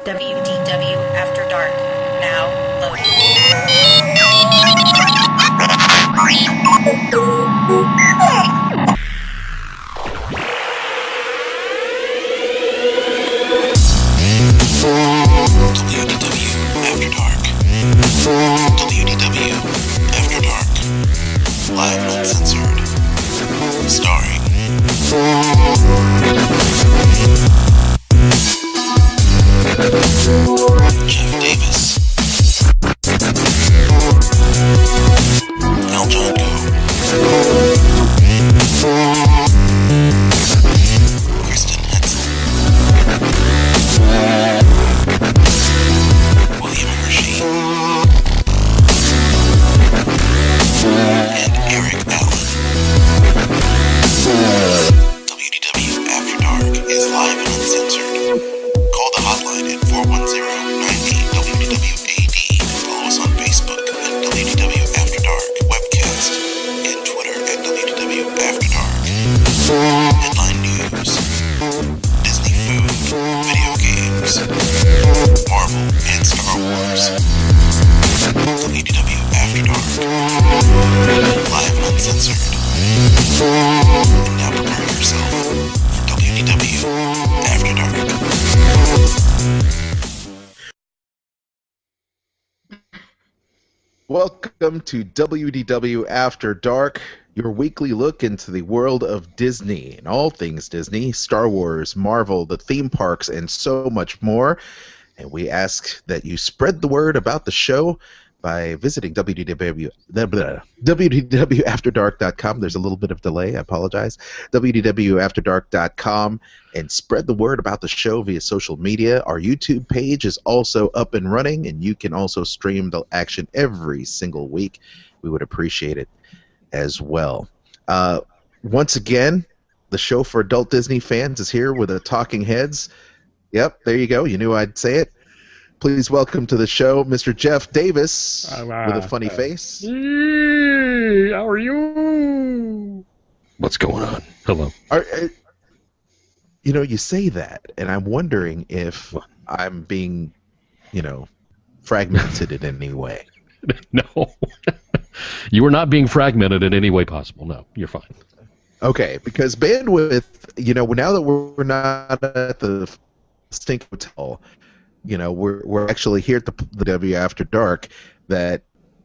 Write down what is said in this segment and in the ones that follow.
WDW After Dark, now loading. WDW After Dark. WDW After Dark. Live and uncensored. Starring Jeff Davis, Al Jonko, Kristen Hetzel, William Hershey, and Eric Allen. WDW After Dark is live and uncensored. Call the hotline at 410-98-WDW-AD. Follow us on Facebook at WDW After Dark Webcast and Twitter at WDW After Dark. Headline news, Disney food, video games, Marvel and Star Wars. WDW After Dark. Live and uncensored. And now prepare yourself for WDW After Dark. Welcome to WDW After Dark, your weekly look into the world of Disney and all things Disney, Star Wars, Marvel, the theme parks, and so much more. And we ask that you spread the word about the show by visiting WDWAfterdark.com. There's a little bit of delay, I apologize. WDWAfterdark.com, and spread the word about the show via social media. Our YouTube page is also up and running, and you can also stream the action every single week. We would appreciate it as well. Once again, the show for adult Disney fans is here with the talking heads. Yep, there you go. You knew I'd say it. Please welcome to the show, Mr. Jeff Davis, with a funny face. Hey, how are you? What's going on? Hello. You say that, and I'm wondering if I'm being, fragmented in any way. No. You are not being fragmented in any way possible. No, you're fine. Okay, because bandwidth, now that we're not at the Stink Hotel, we're actually here at the W After Dark, that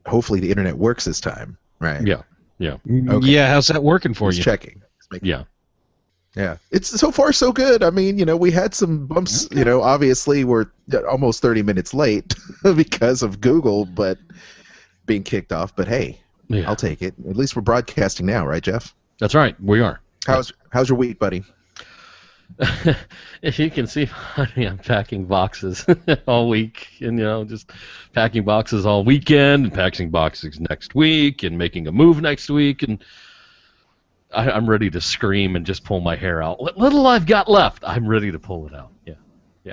hopefully the internet works this time, right? Yeah. Okay. Yeah, how's that working for you? Checking. Yeah. It's so far so good. I mean, we had some bumps, obviously we're almost 30 minutes late because of Google but being kicked off, but hey, I'll take it. At least we're broadcasting now, right, Jeff? That's right. We are. How's your week, buddy? If you can see, honey, I'm packing boxes all week, and just packing boxes all weekend, and packing boxes next week, and making a move next week, and I'm ready to scream and just pull my hair out. What little I've got left, I'm ready to pull it out. Yeah.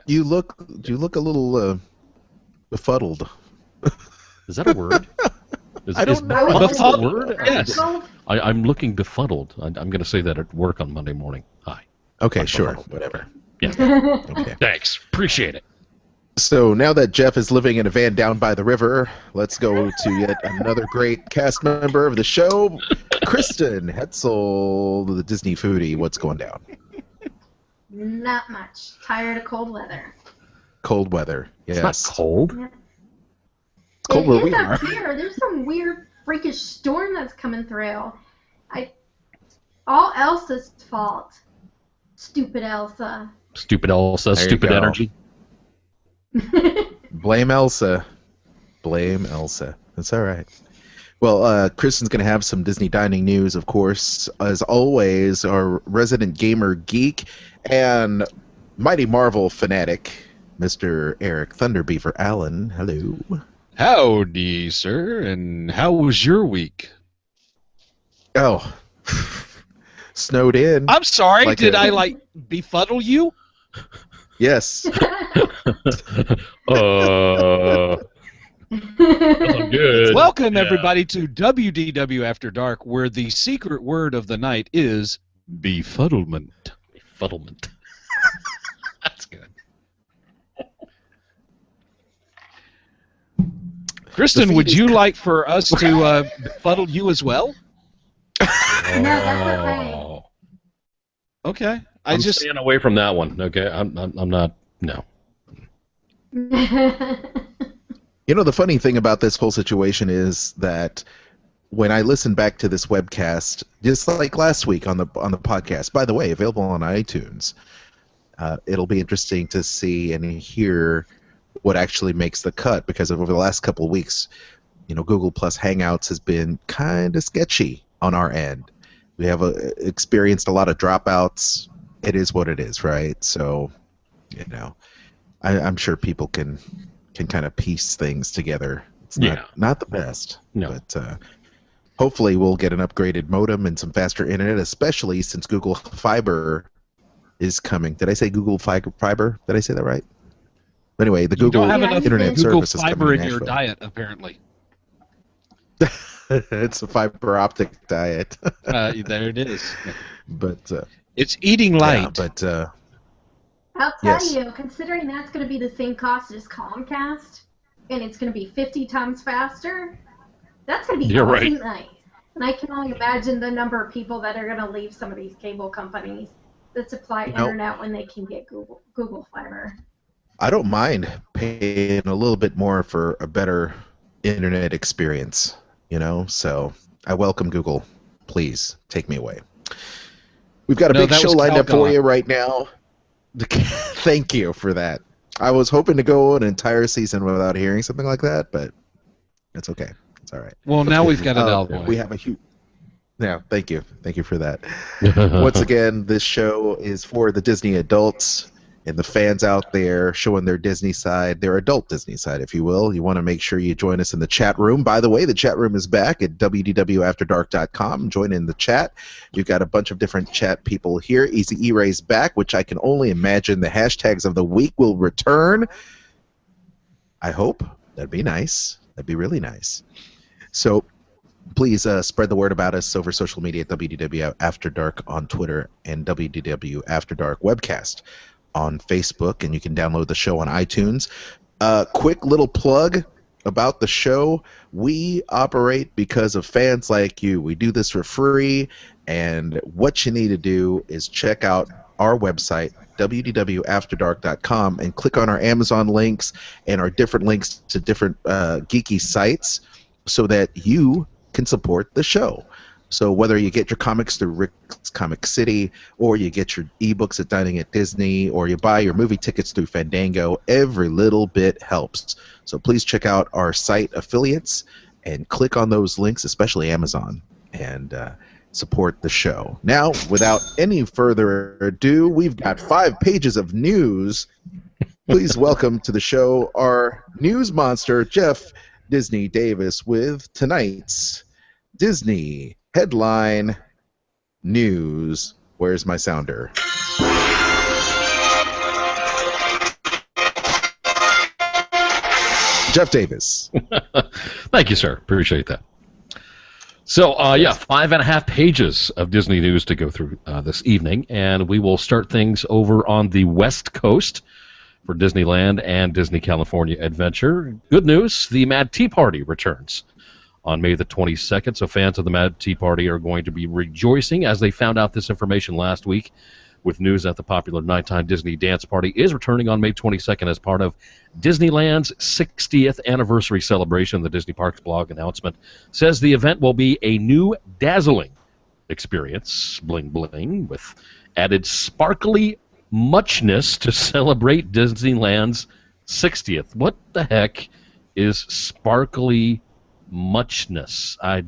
You look a little befuddled. Is that a word? I don't know. Befuddled a word? Yes. I'm looking befuddled. I'm going to say that at work on Monday morning. Hi. Okay, sure, whatever. Yeah. Okay. Thanks. Appreciate it. So now that Jeff is living in a van down by the river, let's go to yet another great cast member of the show, Kristen Hetzel, the Disney foodie. What's going down? Not much. Tired of cold weather. Cold weather. Yes. It's not cold. Yeah. It's cold where we It is are. up here. There's some weird freakish storm that's coming through. All Elsa's fault. Stupid Elsa. Stupid Elsa. There you Stupid go. energy. Blame Elsa. Blame Elsa. That's all right. Well, Kristen's going to have some Disney dining news, of course. As always, our resident gamer geek and mighty Marvel fanatic, Mr. Eric Thunderbeaver Allen. Hello. Howdy, sir, and how was your week? Oh, snowed in. I'm sorry, Like did a- I, befuddle you? Yes. Good. Welcome, everybody, to WDW After Dark, where the secret word of the night is befuddlement. Befuddlement. That's good. Kristen, feed would is you like for us to befuddle you as well? No, that's okay. Oh. Okay. I'm staying away from that one. Okay, I'm not. No. You know, the funny thing about this whole situation is that when I listen back to this webcast, just like last week on the podcast, by the way, available on iTunes, it'll be interesting to see and hear what actually makes the cut, because over the last couple of weeks, you know, Google Plus Hangouts has been kind of sketchy on our end. We have experienced a lot of dropouts. It is what it is, right? So, you know, I'm sure people can kind of piece things together. It's not the best, but hopefully we'll get an upgraded modem and some faster internet, especially since Google Fiber is coming. Did I say Google Fiber? Did I say that right? Anyway, the Google don't have enough internet Google service is fiber coming in to your Nashville. diet, apparently. It's a fiber optic diet. There it is. But It's eating light. yeah, but I'll tell Yes. you, considering that's going to be the same cost as Comcast, and it's going to be 50 times faster, that's going to be You're awesome right. nice. And I can only imagine the number of people that are going to leave some of these cable companies that supply Nope. internet when they can get Google Fiber. I don't mind paying a little bit more for a better internet experience, you know? So I welcome Google. Please take me away. We've got a No, big that show was lined up for Calgon. you right now. Thank you for that. I was hoping to go an entire season without hearing something like that, but it's okay. It's all right. Well, now we've got it out of the way. We have a huge... Yeah, thank you. Thank you for that. Once again, this show is for the Disney adults and the fans out there showing their Disney side, their adult Disney side, if you will. You want to make sure you join us in the chat room. By the way, the chat room is back at WDWAfterDark.com. Join in the chat. We've got a bunch of different chat people here. Easy E-Ray's back, which I can only imagine the hashtags of the week will return. I hope. That'd be nice. That'd be really nice. So please spread the word about us over social media at WDW After Dark on Twitter and WDW After Dark webcast on Facebook, and you can download the show on iTunes. Quick little plug about the show. We operate because of fans like you. We do this for free, and what you need to do is check out our website, WDWAfterDark.com, and click on our Amazon links and our different links to different geeky sites so that you can support the show. So whether you get your comics through Rick's Comic City, or you get your ebooks at Dining at Disney, or you buy your movie tickets through Fandango, every little bit helps. So please check out our site affiliates and click on those links, especially Amazon, and support the show. Now, without any further ado, we've got 5 pages of news. Please welcome to the show our news monster, Jeff Disney Davis, with tonight's Disney headline news. Where's my sounder? Jeff Davis. Thank you, sir. Appreciate that. So, 5.5 pages of Disney news to go through this evening, and we will start things over on the West Coast for Disneyland and Disney California Adventure. Good news, the Mad Tea Party returns on May the 22nd, so fans of the Mad Tea Party are going to be rejoicing as they found out this information last week with news that the popular nighttime Disney dance party is returning on May 22nd as part of Disneyland's 60th anniversary celebration. The Disney Parks blog announcement says the event will be a new dazzling experience, bling bling, with added sparkly muchness to celebrate Disneyland's 60th. What the heck is sparkly muchness? I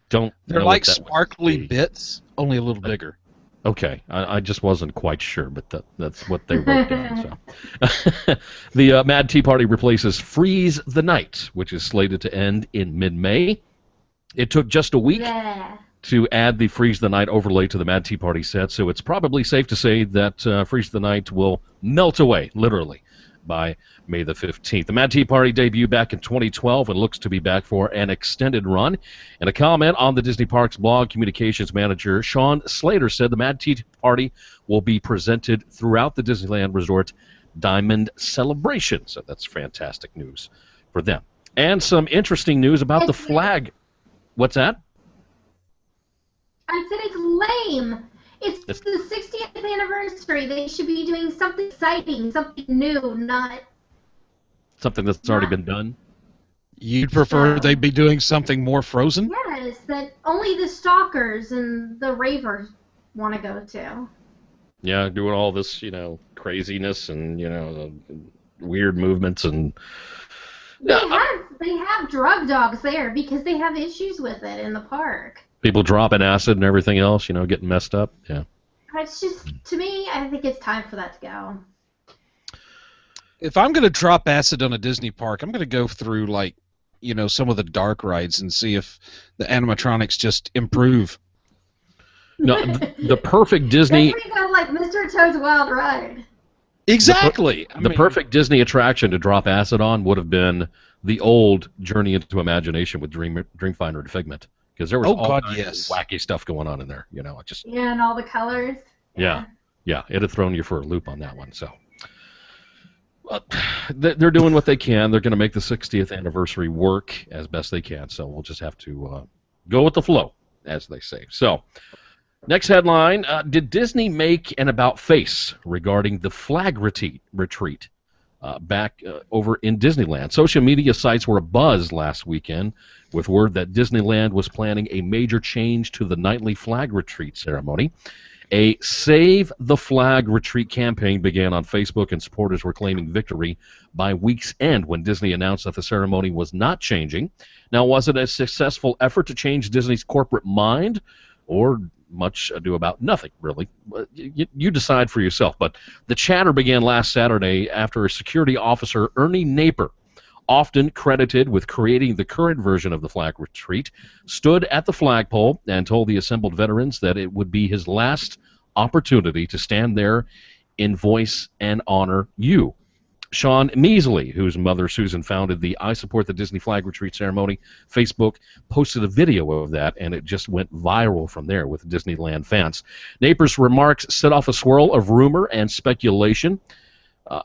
don't They're know like what that would sparkly be. bits, only a little bigger. Okay, I just wasn't quite sure, but that's what they wrote down. So, the Mad Tea Party replaces Freeze the Night, which is slated to end in mid-May. It took just a week Yeah. to add the Freeze the Night overlay to the Mad Tea Party set, so it's probably safe to say that Freeze the Night will melt away, literally, by May the 15th. The Mad Tea Party debuted back in 2012 and looks to be back for an extended run. In a comment on the Disney Parks blog, communications manager Sean Slater said the Mad Tea Party will be presented throughout the Disneyland Resort Diamond Celebration. So that's fantastic news for them. And some interesting news about the flag. What's that? I said it's lame. It's the 60th anniversary. They should be doing something exciting, something new, not Something that's already been done. You'd prefer No. they be doing something more Frozen? yes, that only the stalkers and the ravers want to go to. Yeah, doing all this, craziness and, weird movements and... They have drug dogs there because they have issues with it in the park. People dropping acid and everything else, getting messed up. Yeah. It's just, to me, I think it's time for that to go. If I'm going to drop acid on a Disney park, I'm going to go through, some of the dark rides and see if the animatronics just improve. No, the perfect Disney... That's where you go, like Mr. Toad's Wild Ride. Exactly. The perfect Disney attraction to drop acid on would have been the old Journey into Imagination with Dreamfinder and Figment, because there was all kinds of wacky stuff going on in there. Yeah, and all the colors. Yeah, it had thrown you for a loop on that one. So they're doing what they can. They're going to make the 60th anniversary work as best they can. So we'll just have to go with the flow, as they say. So. Next headline, did Disney make an about-face regarding the flag retreat back over in Disneyland? Social media sites were abuzz last weekend with word that Disneyland was planning a major change to the nightly flag retreat ceremony. A Save the Flag retreat campaign began on Facebook, and supporters were claiming victory by week's end when Disney announced that the ceremony was not changing. Now, was it a successful effort to change Disney's corporate mind, or much ado about nothing, really? You decide for yourself. But the chatter began last Saturday after a security officer, Ernie Naper, often credited with creating the current version of the flag retreat, stood at the flagpole and told the assembled veterans that it would be his last opportunity to stand there in voice and honor you. Sean Measley, whose mother Susan founded the I Support the Disney Flag Retreat ceremony Facebook, posted a video of that, and it just went viral from there with Disneyland fans. Naper's remarks set off a swirl of rumor and speculation.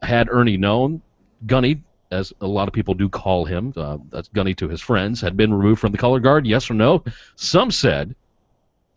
Had Ernie known, Gunny, as a lot of people do call him, that's Gunny to his friends, had been removed from the color guard, yes or no? Some said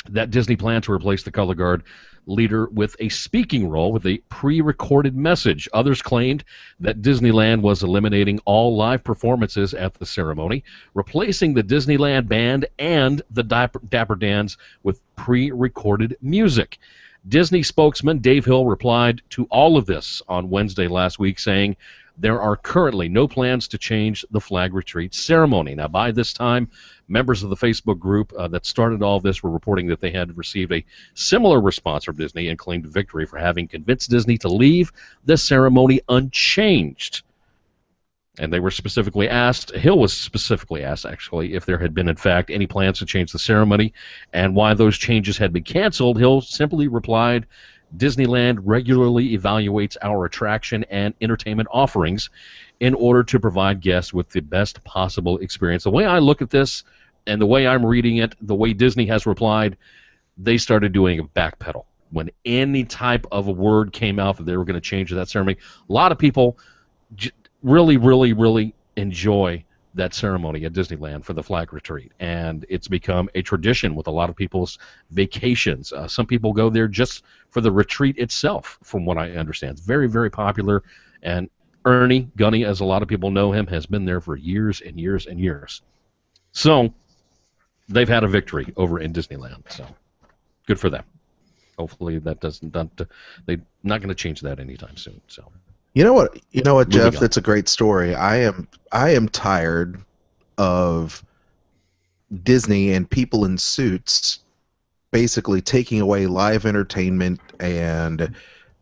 that Disney planned to replace the color guard leader with a speaking role with a pre-recorded message. Others claimed that Disneyland was eliminating all live performances at the ceremony, replacing the Disneyland band and the Dapper Dans with pre-recorded music. Disney spokesman Dave Hill replied to all of this on Wednesday last week, saying there are currently no plans to change the flag retreat ceremony. Now, by this time, members of the Facebook group that started all this were reporting that they had received a similar response from Disney and claimed victory for having convinced Disney to leave the ceremony unchanged. And they were specifically asked, Hill was specifically asked, actually, if there had been, in fact, any plans to change the ceremony and why those changes had been canceled. Hill simply replied, Disneyland regularly evaluates our attraction and entertainment offerings in order to provide guests with the best possible experience. The way I look at this and the way I'm reading it, the way Disney has replied, they started doing a backpedal. When any type of a word came out that they were going to change that ceremony, a lot of people really, really, really enjoy that ceremony at Disneyland for the flag retreat, and it's become a tradition with a lot of people's vacations. Some people go there just for the retreat itself, from what I understand. It's very, very popular, and Ernie, Gunny, as a lot of people know him, has been there for years and years and years. So they've had a victory over in Disneyland, so good for them. Hopefully that they're not going to change that anytime soon. So. You know what, Jeff? on. That's a great story. I am tired of Disney and people in suits basically taking away live entertainment and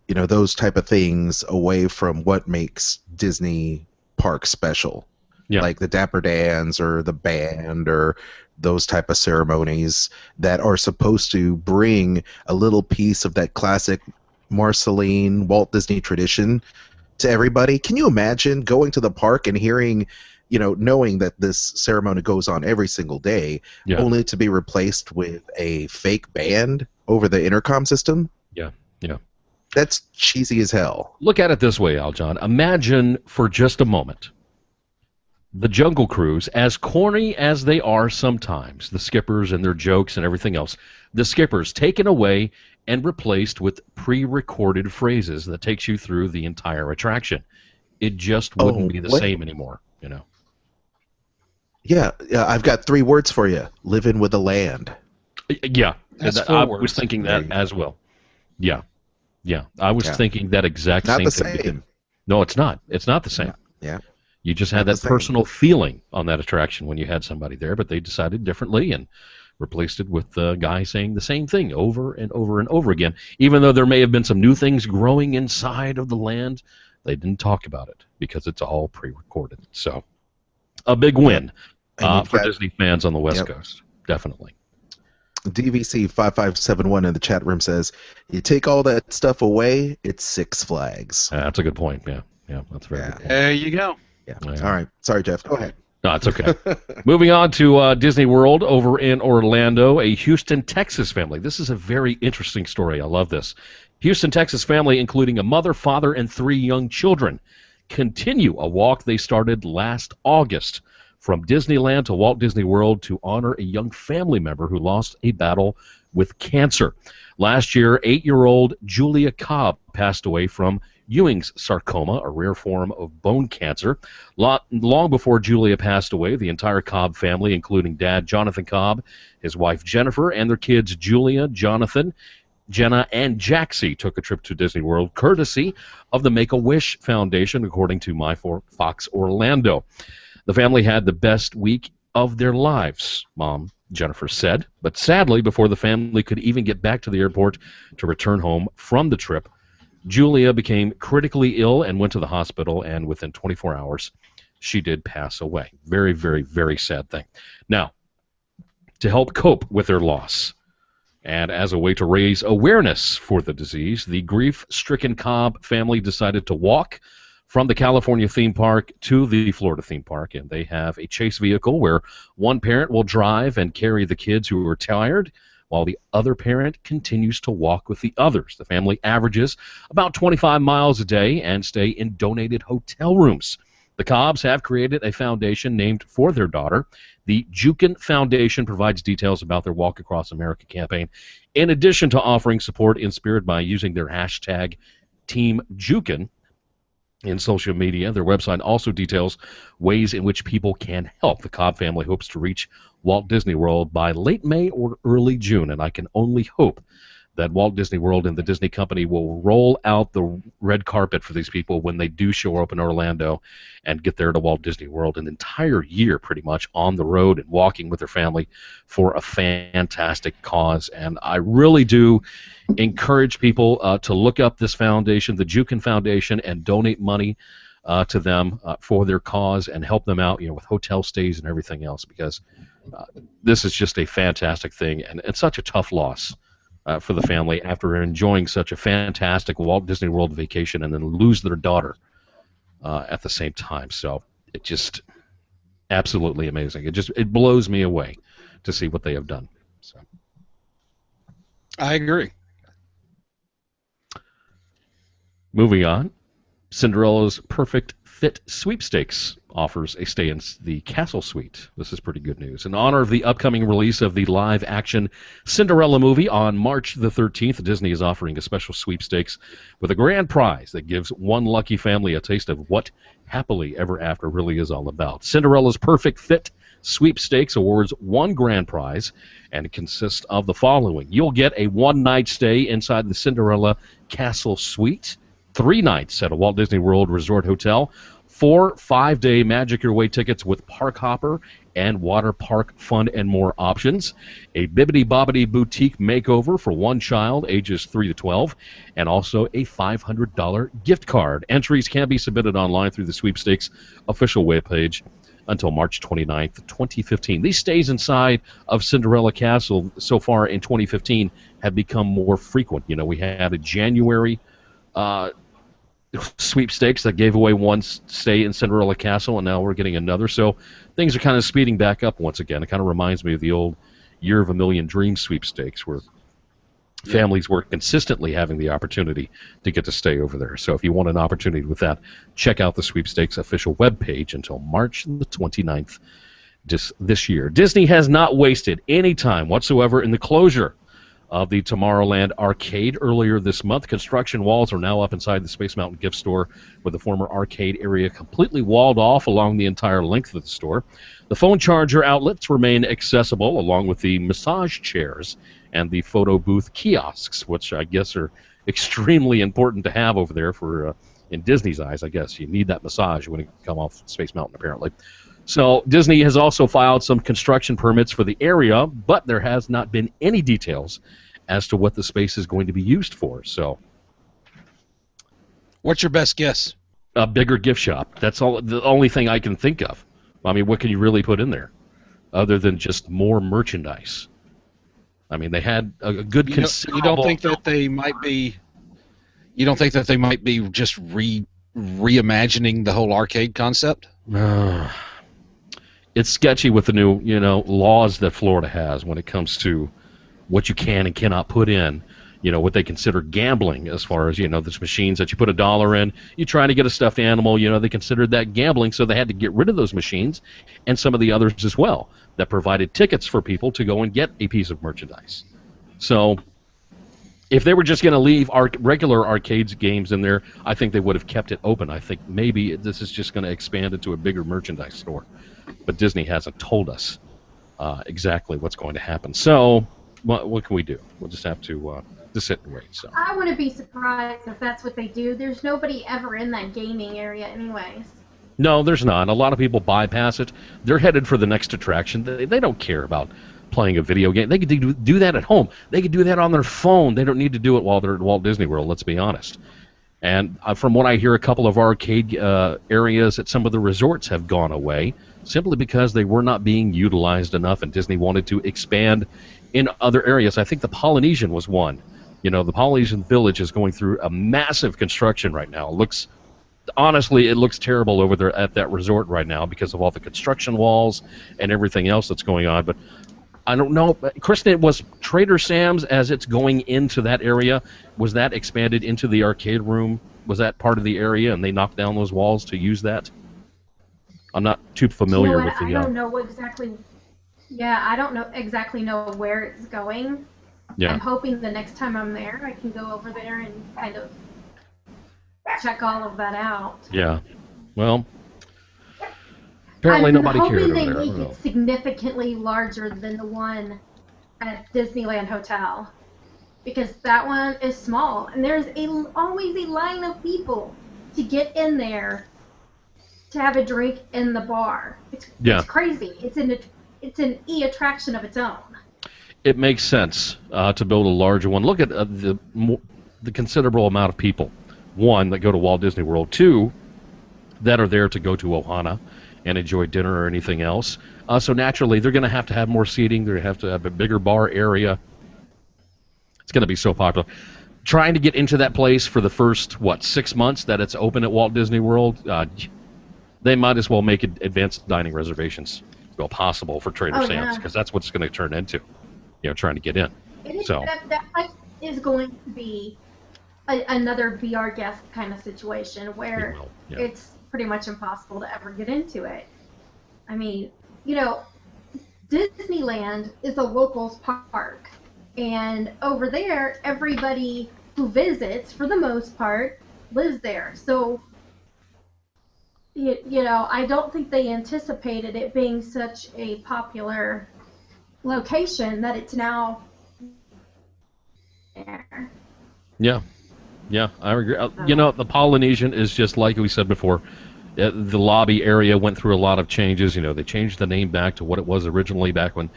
those type of things away from what makes Disney parks special. Yeah. Like the Dapper Dans or the band or those type of ceremonies that are supposed to bring a little piece of that classic Marceline Walt Disney tradition to everybody. Can you imagine going to the park and hearing, knowing that this ceremony goes on every single day, only to be replaced with a fake band over the intercom system? Yeah. That's cheesy as hell. Look at it this way, Aljon. Imagine for just a moment The Jungle Cruise, as corny as they are sometimes, the skippers and their jokes and everything else, the skippers taken away and replaced with pre-recorded phrases that takes you through the entire attraction. It just wouldn't be the same anymore, you know. Yeah, I've got 3 words for you. Living with the land. Yeah, That's I 4 words. was thinking that as well. Yeah, I was thinking that exact Not same the thing. same. No, it's not. It's not the same. Yeah. You just had Not the that same. personal feeling on that attraction when you had somebody there, but they decided differently and replaced it with the guy saying the same thing over and over and over again. Even though there may have been some new things growing inside of the land, they didn't talk about it because it's all pre-recorded. So, a big win for Disney fans on the West Coast, definitely. DVC5571 in the chat room says, "You take all that stuff away, it's Six Flags." That's a good point. Yeah, that's very good point. There you go. Yeah. Yeah. All right. Sorry, Jeff. Go ahead. No, it's okay. Moving on to Disney World over in Orlando, a Houston, Texas family. This is a very interesting story. I love this. Houston, Texas family, including a mother, father, and 3 young children, continue a walk they started last August from Disneyland to Walt Disney World to honor a young family member who lost a battle with cancer. Last year, 8-year-old Julia Cobb passed away from Ewing's sarcoma, a rare form of bone cancer. Long before Julia passed away, the entire Cobb family, including Dad Jonathan Cobb, his wife Jennifer, and their kids Julia, Jonathan, Jenna, and Jaxie, took a trip to Disney World courtesy of the Make-A-Wish Foundation, according to Fox Orlando. The family had the best week of their lives, Mom Jennifer said, but sadly, before the family could even get back to the airport to return home from the trip, Julia became critically ill and went to the hospital, and within 24 hours, she did pass away. Very, very, very sad thing. Now, to help cope with their loss, and as a way to raise awareness for the disease, the grief-stricken Cobb family decided to walk from the California theme park to the Florida theme park, and they have a chase vehicle where one parent will drive and carry the kids who are tired, while the other parent continues to walk with the others. The family averages about 25 miles a day and stay in donated hotel rooms. The Cobbs have created a foundation named for their daughter. The Jukin Foundation provides details about their Walk Across America campaign, in addition to offering support in spirit by using their hashtag Team Jukin in social media. Their website also details ways in which people can help. The Cobb family hopes to reach Walt Disney World by late May or early June, and I can only hope that Walt Disney World and the Disney Company will roll out the red carpet for these people when they do show up in Orlando and get there to Walt Disney World an entire year pretty much on the road and walking with their family for a fantastic cause. And I really do encourage people to look up this foundation, the Jukin Foundation, and donate money to them for their cause and help them out, with hotel stays and everything else, because this is just a fantastic thing and such a tough loss for the family after enjoying such a fantastic Walt Disney World vacation and then lose their daughter at the same time. So it just absolutely amazing. It blows me away to see what they have done. So I agree. Moving on, Cinderella's Perfect Fit Sweepstakes offers a stay in the Castle Suite. This is pretty good news. In honor of the upcoming release of the live-action Cinderella movie on March the 13th, Disney is offering a special sweepstakes with a grand prize that gives one lucky family a taste of what happily ever after really is all about. Cinderella's Perfect Fit Sweepstakes awards one grand prize, and it consists of the following. You'll get a one-night stay inside the Cinderella Castle Suite, 3 nights at a Walt Disney World Resort Hotel, 4 5-day Magic Your Way tickets with Park Hopper and Water Park Fun and More options, a Bibbidi Bobbidi Boutique makeover for one child ages 3 to 12, and also a $500 gift card. Entries can be submitted online through the sweepstakes official webpage until March 29th, 2015. These stays inside of Cinderella Castle so far in 2015 have become more frequent. We had a January sweepstakes that gave away one stay in Cinderella Castle, and now we're getting another. So things are kind of speeding back up once again. It kind of reminds me of the old Year of a Million Dreams sweepstakes, where Families were consistently having the opportunity to get to stay over there. So if you want an opportunity with that, check out the Sweepstakes official webpage until March the 29th this year. Disney has not wasted any time whatsoever in the closure of the Tomorrowland arcade earlier this month. Construction walls are now up inside the Space Mountain gift store, with the former arcade area completely walled off along the entire length of the store. The phone charger outlets remain accessible, along with the massage chairs and the photo booth kiosks, which I guess are extremely important to have over there for, in Disney's eyes, I guess. You need that massage when you come off Space Mountain, apparently. So Disney has also filed some construction permits for the area, but there has not been any details as to what the space is going to be used for. So, what's your best guess? A bigger gift shop. That's the only thing I can think of. I mean, what can you really put in there other than just more merchandise? I mean, they had a good considerable... You don't think that they might be... You don't think that they might be just reimagining the whole arcade concept? It's sketchy with the new, laws that Florida has when it comes to what you can and cannot put in, what they consider gambling, as far as, those machines that you put $1 in, you try to get a stuffed animal, they considered that gambling, so they had to get rid of those machines and some of the others as well that provided tickets for people to go and get a piece of merchandise. So if they were just going to leave regular arcades games in there, I think they would have kept it open. I think maybe this is just going to expand into a bigger merchandise store. But Disney hasn't told us exactly what's going to happen. So what can we do? We'll just have to sit and wait. So I wouldn't be surprised if that's what they do. There's nobody ever in that gaming area anyways. No, there's not. A lot of people bypass it. They're headed for the next attraction. They don't care about playing a video game. They could do that at home. They could do that on their phone. They don't need to do it while they're at Walt Disney World, let's be honest. And from what I hear, a couple of arcade areas at some of the resorts have gone away simply because they were not being utilized enough, and Disney wanted to expand in other areas. I think the Polynesian was one. The Polynesian Village is going through a massive construction right now. Honestly, it looks terrible over there at that resort right now because of all the construction walls and everything else that's going on. But I don't know. Kristen, was Trader Sam's, as it's going into that area, was that expanded into the arcade room? Was that part of the area and they knocked down those walls to use that? I'm not too familiar with the... I don't know exactly... Yeah, I don't exactly know where it's going. Yeah. I'm hoping the next time I'm there, I can go over there and kind of check all of that out. Yeah. Well, apparently nobody cared over there. I'm hoping they make it significantly larger than the one at Disneyland Hotel, because that one is small, and there's always a line of people to get in there to have a drink in the bar. It's crazy. It's an attraction of its own. It makes sense to build a larger one. Look at the considerable amount of people, one, that go to Walt Disney World, two, that are there to go to Ohana and enjoy dinner or anything else. So naturally, they're going to have more seating. They're going to have a bigger bar area. It's going to be so popular. Trying to get into that place for the first, 6 months that it's open at Walt Disney World, they might as well make advanced dining reservations possible for Trader Sam's, because that's what it's going to turn into, trying to get in. That place is going to be another VR guest kind of situation where it's pretty much impossible to ever get into it. I mean, Disneyland is a locals park, and over there, everybody who visits, for the most part, lives there. So, I don't think they anticipated it being such a popular location that it's now there. Yeah, I agree. The Polynesian is just like we said before. The lobby area went through a lot of changes. They changed the name back to what it was originally back when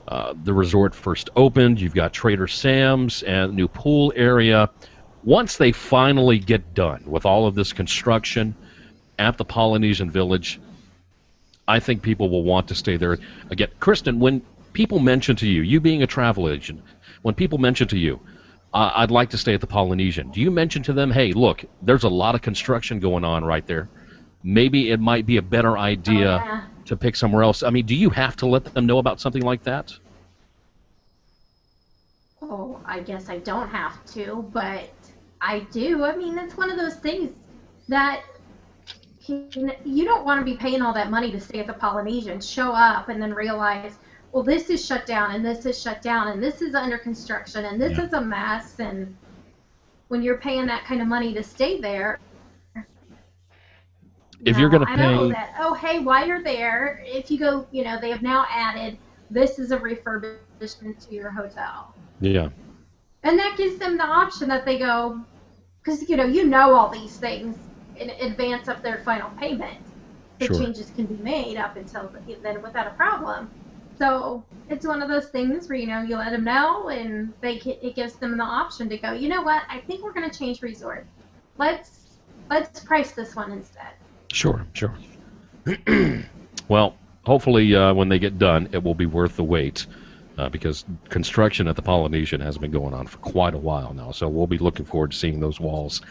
the resort first opened. You've got Trader Sam's and new pool area. Once they finally get done with all of this construction at the Polynesian Village, I think people will want to stay there. Again, Kristen, when people mention to you, you being a travel agent, when people mention to you, I'd like to stay at the Polynesian, do you mention to them, hey, look, there's a lot of construction going on right there. Maybe it might be a better idea to pick somewhere else. I mean, do you have to let them know about something like that? oh, I guess I don't have to, but I do. I mean, it's one of those things that you don't want to be paying all that money to stay at the Polynesian, show up, and then realize, well, this is shut down, and this is shut down, and this is under construction, and this is a mess. And when you're paying that kind of money to stay there, if you're going to I know that, oh, hey, while you're there, if you go, they have now added, this is a refurbishment to your hotel. Yeah. And that gives them the option that they go, because, you know all these things in advance of their final payment. The changes can be made up until then without a problem. So it's one of those things where, you let them know, and it gives them the option to go, you know what, I think we're going to change resort. Let's price this one instead. Sure. Well, hopefully when they get done, it will be worth the wait, because construction at the Polynesian has been going on for quite a while now. So we'll be looking forward to seeing those walls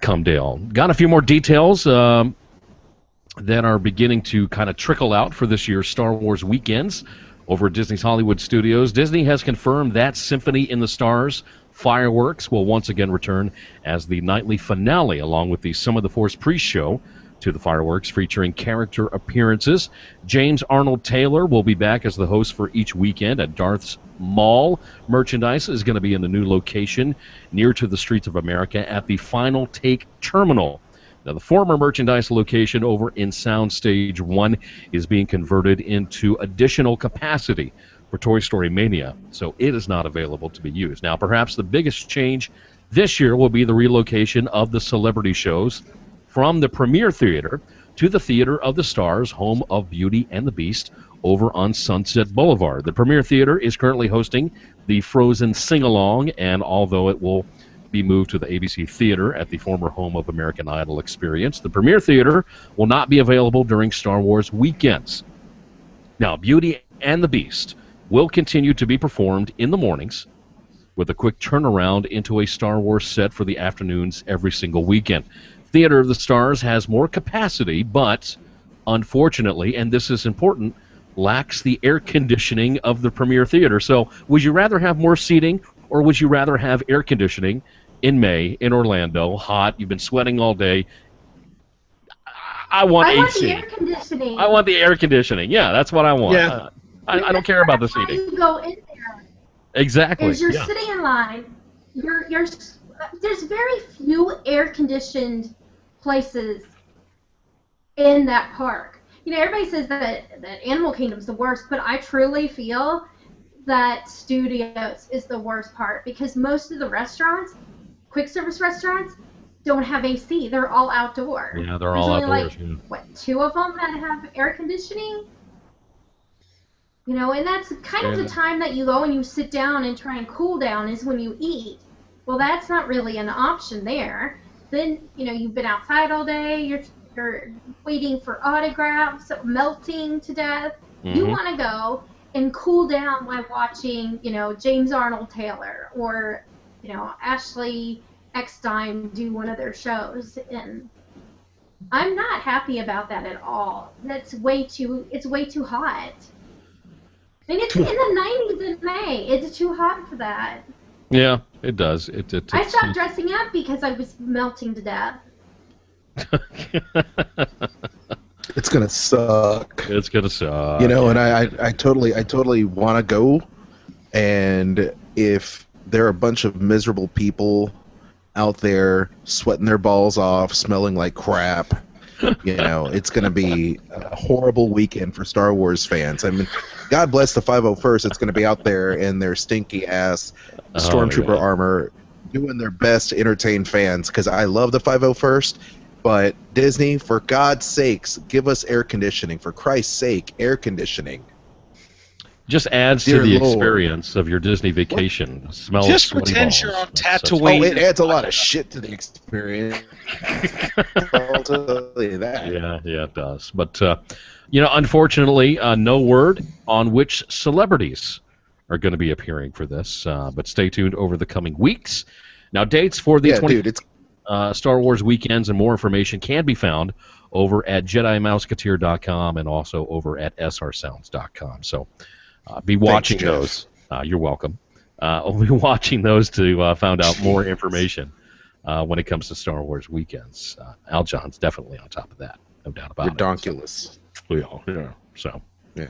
come down. Got a few more details that are beginning to kind of trickle out for this year's Star Wars weekends over at Disney's Hollywood Studios. Disney has confirmed that Symphony in the Stars fireworks will once again return as the nightly finale, along with the Some of the Force pre-show to the fireworks, featuring character appearances. James Arnold Taylor will be back as the host for each weekend at Darth's Mall. Merchandise is going to be in the new location near to the Streets of America at the Final Take Terminal. Now, the former merchandise location over in Soundstage 1 is being converted into additional capacity for Toy Story Mania, so it is not available to be used. Now, perhaps the biggest change this year will be the relocation of the celebrity shows from the Premiere Theater to the Theater of the Stars, home of Beauty and the Beast, over on Sunset Boulevard. The Premiere Theater is currently hosting the Frozen Sing-Along, and although it will be moved to the ABC Theater at the former home of American Idol experience, the Premiere Theater will not be available during Star Wars weekends. Now, Beauty and the Beast will continue to be performed in the mornings, with a quick turnaround into a Star Wars set for the afternoons every single weekend. Theater of the Stars has more capacity, but unfortunately, and this is important, lacks the air conditioning of the Premiere Theater. So would you rather have more seating, or would you rather have air conditioning in May in Orlando, hot, you've been sweating all day? I want AC. The air conditioning. I want the air conditioning. Yeah, that's what I want. Yeah. I don't care about the seating. You go in there. Exactly. As you're sitting in line, there's very few air-conditioned places in that park. Everybody says that Animal Kingdom's the worst, but I truly feel that Studios is the worst part, because most of the restaurants, quick service restaurants, don't have AC. They're all outdoor. Yeah, they're all outdoors. There's 2 of them that have air conditioning? And that's kind of the time that you go and you sit down and try and cool down is when you eat. Well, that's not really an option there. Then, you've been outside all day, you're waiting for autographs, melting to death. Mm-hmm. You want to go and cool down while watching, James Arnold Taylor or, Ashley Eckstein do one of their shows. And I'm not happy about that at all. It's way too hot. And it's in the 90s in May. It's too hot for that. Yeah, it does. I stopped dressing up because I was melting to death. It's gonna suck. It's gonna suck. And I totally want to go, and if there are a bunch of miserable people out there sweating their balls off, smelling like crap, it's going to be a horrible weekend for Star Wars fans. I mean, God bless the 501st. It's going to be out there in their stinky ass stormtrooper armor, doing their best to entertain fans, because I love the 501st. But Disney, for God's sakes, give us air conditioning. For Christ's sake, air conditioning. Just adds to the experience of your Disney vacation. Smell just pretend you're on Tatooine. It adds a lot of shit to the experience. I'll tell you that. Yeah, it does. But unfortunately, no word on which celebrities are going to be appearing for this. But stay tuned over the coming weeks. Now, dates for the Star Wars weekends and more information can be found over at JediMouseketeer.com and also over at srsounds.com. So be watching those. You're welcome. We'll be watching those to find out more information when it comes to Star Wars weekends. Aljon's definitely on top of that, no doubt about Redonkulous. it. So. Yeah.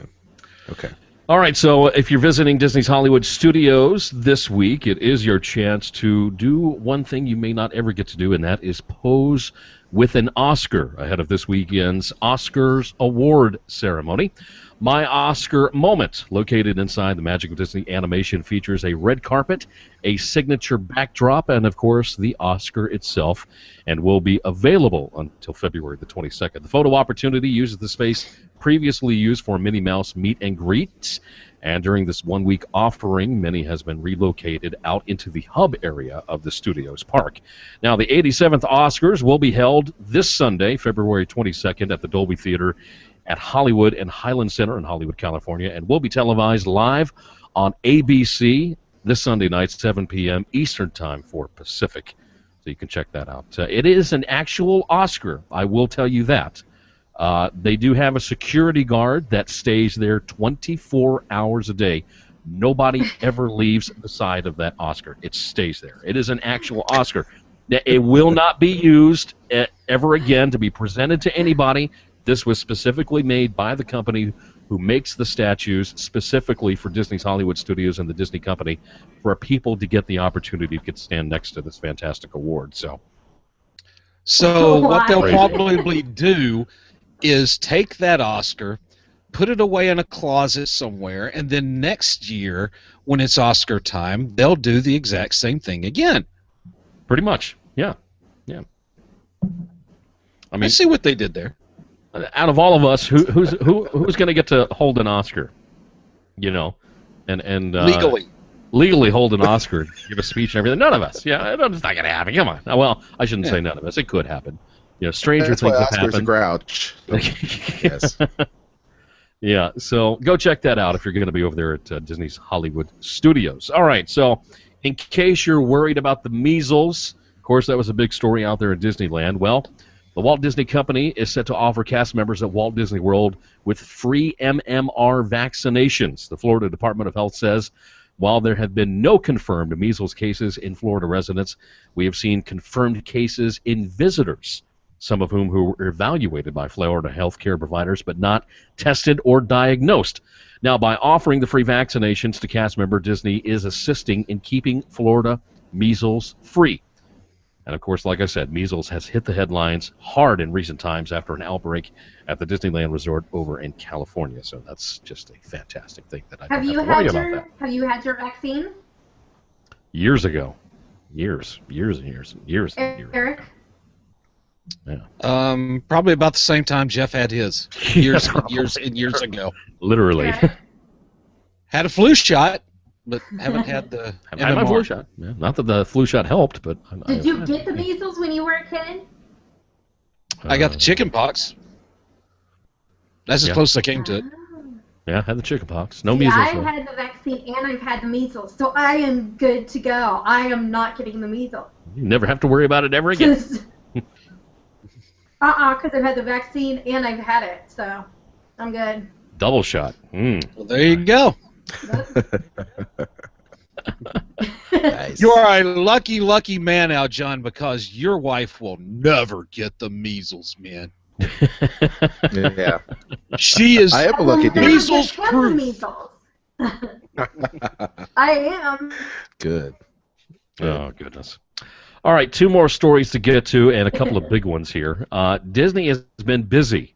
Okay. All right, so if you're visiting Disney's Hollywood Studios this week, it is your chance to do one thing you may not ever get to do, and that is pose with an Oscar ahead of this weekend's Oscars award ceremony. My Oscar Moment, located inside the Magical Disney Animation, features a red carpet, a signature backdrop, and, of course, the Oscar itself, and will be available until February the 22nd. The photo opportunity uses the space previously used for Minnie Mouse meet and greets, and during this one-week offering, Minnie has been relocated out into the hub area of the studio's park. Now, the 87th Oscars will be held this Sunday, February 22nd, at the Dolby Theater at Hollywood and Highland Center in Hollywood, California, and will be televised live on ABC this Sunday night, 7 p.m. Eastern Time for Pacific. So you can check that out. It is an actual Oscar, I will tell you that. They do have a security guard that stays there 24 hours a day. Nobody ever leaves the side of that Oscar. It stays there. It is an actual Oscar. It will not be used ever again to be presented to anybody. This was specifically made by the company who makes the statues specifically for Disney's Hollywood Studios and the Disney Company for people to get the opportunity to stand next to this fantastic award. So what they'll Crazy. probably do is take that Oscar, put it away in a closet somewhere, and then next year, when it's Oscar time, they'll do the exact same thing again. pretty much, yeah. I see what they did there. Out of all of us, who's going to get to hold an Oscar? You know, and legally hold an Oscar, give a speech and everything. None of us. Yeah, it's not going to happen. Come on. Well, I shouldn't say none of us. It could happen. You know, stranger That's things why have Oscar's happened. a grouch. Yes. Yeah, so go check that out if you're going to be over there at Disney's Hollywood Studios. All right, so in case you're worried about the measles, of course, that was a big story out there at Disneyland. Well, the Walt Disney Company is set to offer cast members at Walt Disney World with free MMR vaccinations. The Florida Department of Health says, while there have been no confirmed measles cases in Florida residents, we have seen confirmed cases in visitors, some of whom who were evaluated by Florida healthcare providers but not tested or diagnosed. Now, by offering the free vaccinations to cast member, Disney is assisting in keeping Florida measles free. And, of course, like I said, measles has hit the headlines hard in recent times after an outbreak at the Disneyland Resort over in California. So that's just a fantastic thing that I don't have to worry about that. Have you had your vaccine? Years ago. Years and years. Eric? Yeah. Probably about the same time Jeff had his. Years ago. Literally. Okay. Had a flu shot, but haven't had the I had my MMR. flu shot. Yeah. Not that the flu shot helped, but... Did you get the measles when you were a kid? I got the chicken pox. That's as Yeah. close as I came to it. Yeah, I had the chicken pox. No See, measles, I've though. had the vaccine and I've had the measles, so I am good to go. I am not getting the measles. You never have to worry about it ever again. Because I've had the vaccine and I've had it, so I'm good. Double shot. Well, there you go. Nice. You are a lucky, lucky man, Al John, because your wife will never get the measles, man. Yeah. She is I am a lucky dude. measles I have the proof. measles. I am. Good. Oh, goodness. All right, two more stories to get to and a couple of big ones here. Disney has been busy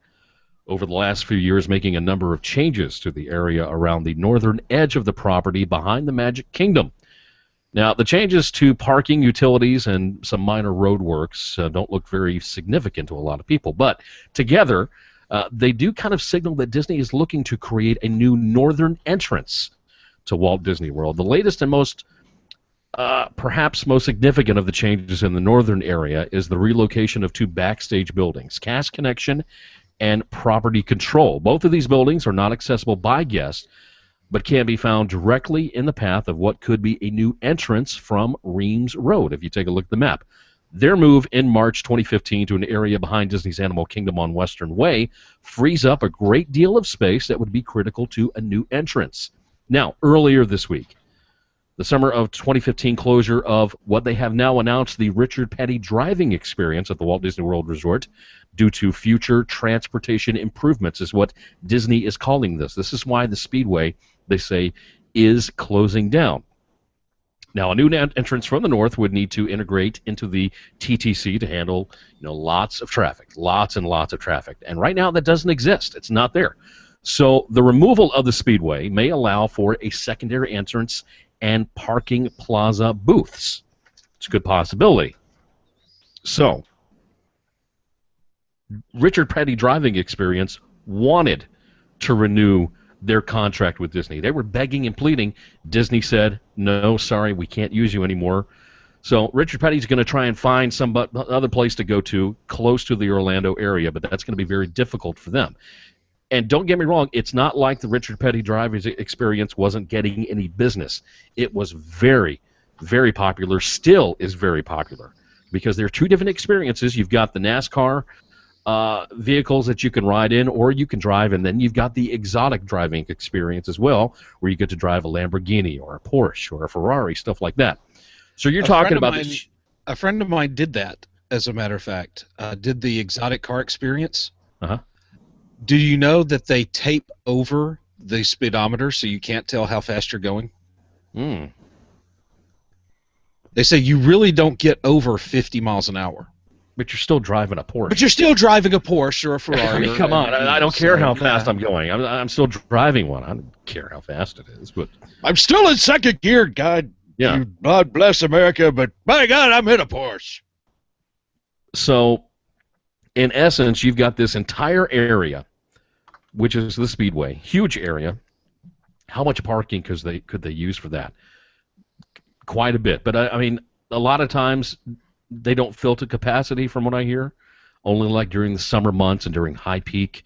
over the last few years making a number of changes to the area around the northern edge of the property behind the Magic Kingdom. Now, the changes to parking, utilities, and some minor roadworks don't look very significant to a lot of people, but together they do kind of signal that Disney is looking to create a new northern entrance to Walt Disney World. The latest and perhaps most significant of the changes in the northern area is the relocation of two backstage buildings, Cast Connection and Property Control. Both of these buildings are not accessible by guests, but can be found directly in the path of what could be a new entrance from Reams Road, if you take a look at the map. Their move in March 2015 to an area behind Disney's Animal Kingdom on Western Way frees up a great deal of space that would be critical to a new entrance. Now, earlier this week, The summer of 2015 closure of what they have now announced the Richard Petty driving experience at the Walt Disney World Resort due to future transportation improvements is what Disney is calling this. This is why the Speedway, they say, is closing down. Now, a new entrance from the north would need to integrate into the TTC to handle, lots of traffic, lots and lots of traffic. And right now, that doesn't exist. It's not there. So the removal of the Speedway may allow for a secondary entrance and parking plaza booths. It's a good possibility. So, Richard Petty driving experience wanted to renew their contract with Disney. They were begging and pleading. Disney said, no, sorry, we can't use you anymore. So Richard Petty's going to try and find some other place to go to close to the Orlando area, but that's going to be very difficult for them. And don't get me wrong, it's not like the Richard Petty driving experience wasn't getting any business. It was very, very popular, still is very popular, because there are two different experiences. You've got the NASCAR vehicles that you can ride in or you can drive, and then you've got the exotic driving experience as well, where you get to drive a Lamborghini or a Porsche or a Ferrari, stuff like that. So you're talking about a friend of mine did that, as a matter of fact, did the exotic car experience. Uh-huh. Do you know that they tape over the speedometer so you can't tell how fast you're going? Mm. They say you really don't get over 50 miles an hour. But you're still driving a Porsche. But you're still driving a Porsche or a Ferrari. I mean, come on. I don't care how fast I'm going. I'm still driving one. I don't care how fast it is. But I'm still in second gear, God. Yeah. God bless America, but by God, I'm in a Porsche. So, in essence, you've got this entire area, which is the Speedway, huge area. How much parking could they use for that? Quite a bit. But, I mean, a lot of times they don't fill to capacity from what I hear, only like during the summer months and during high peak,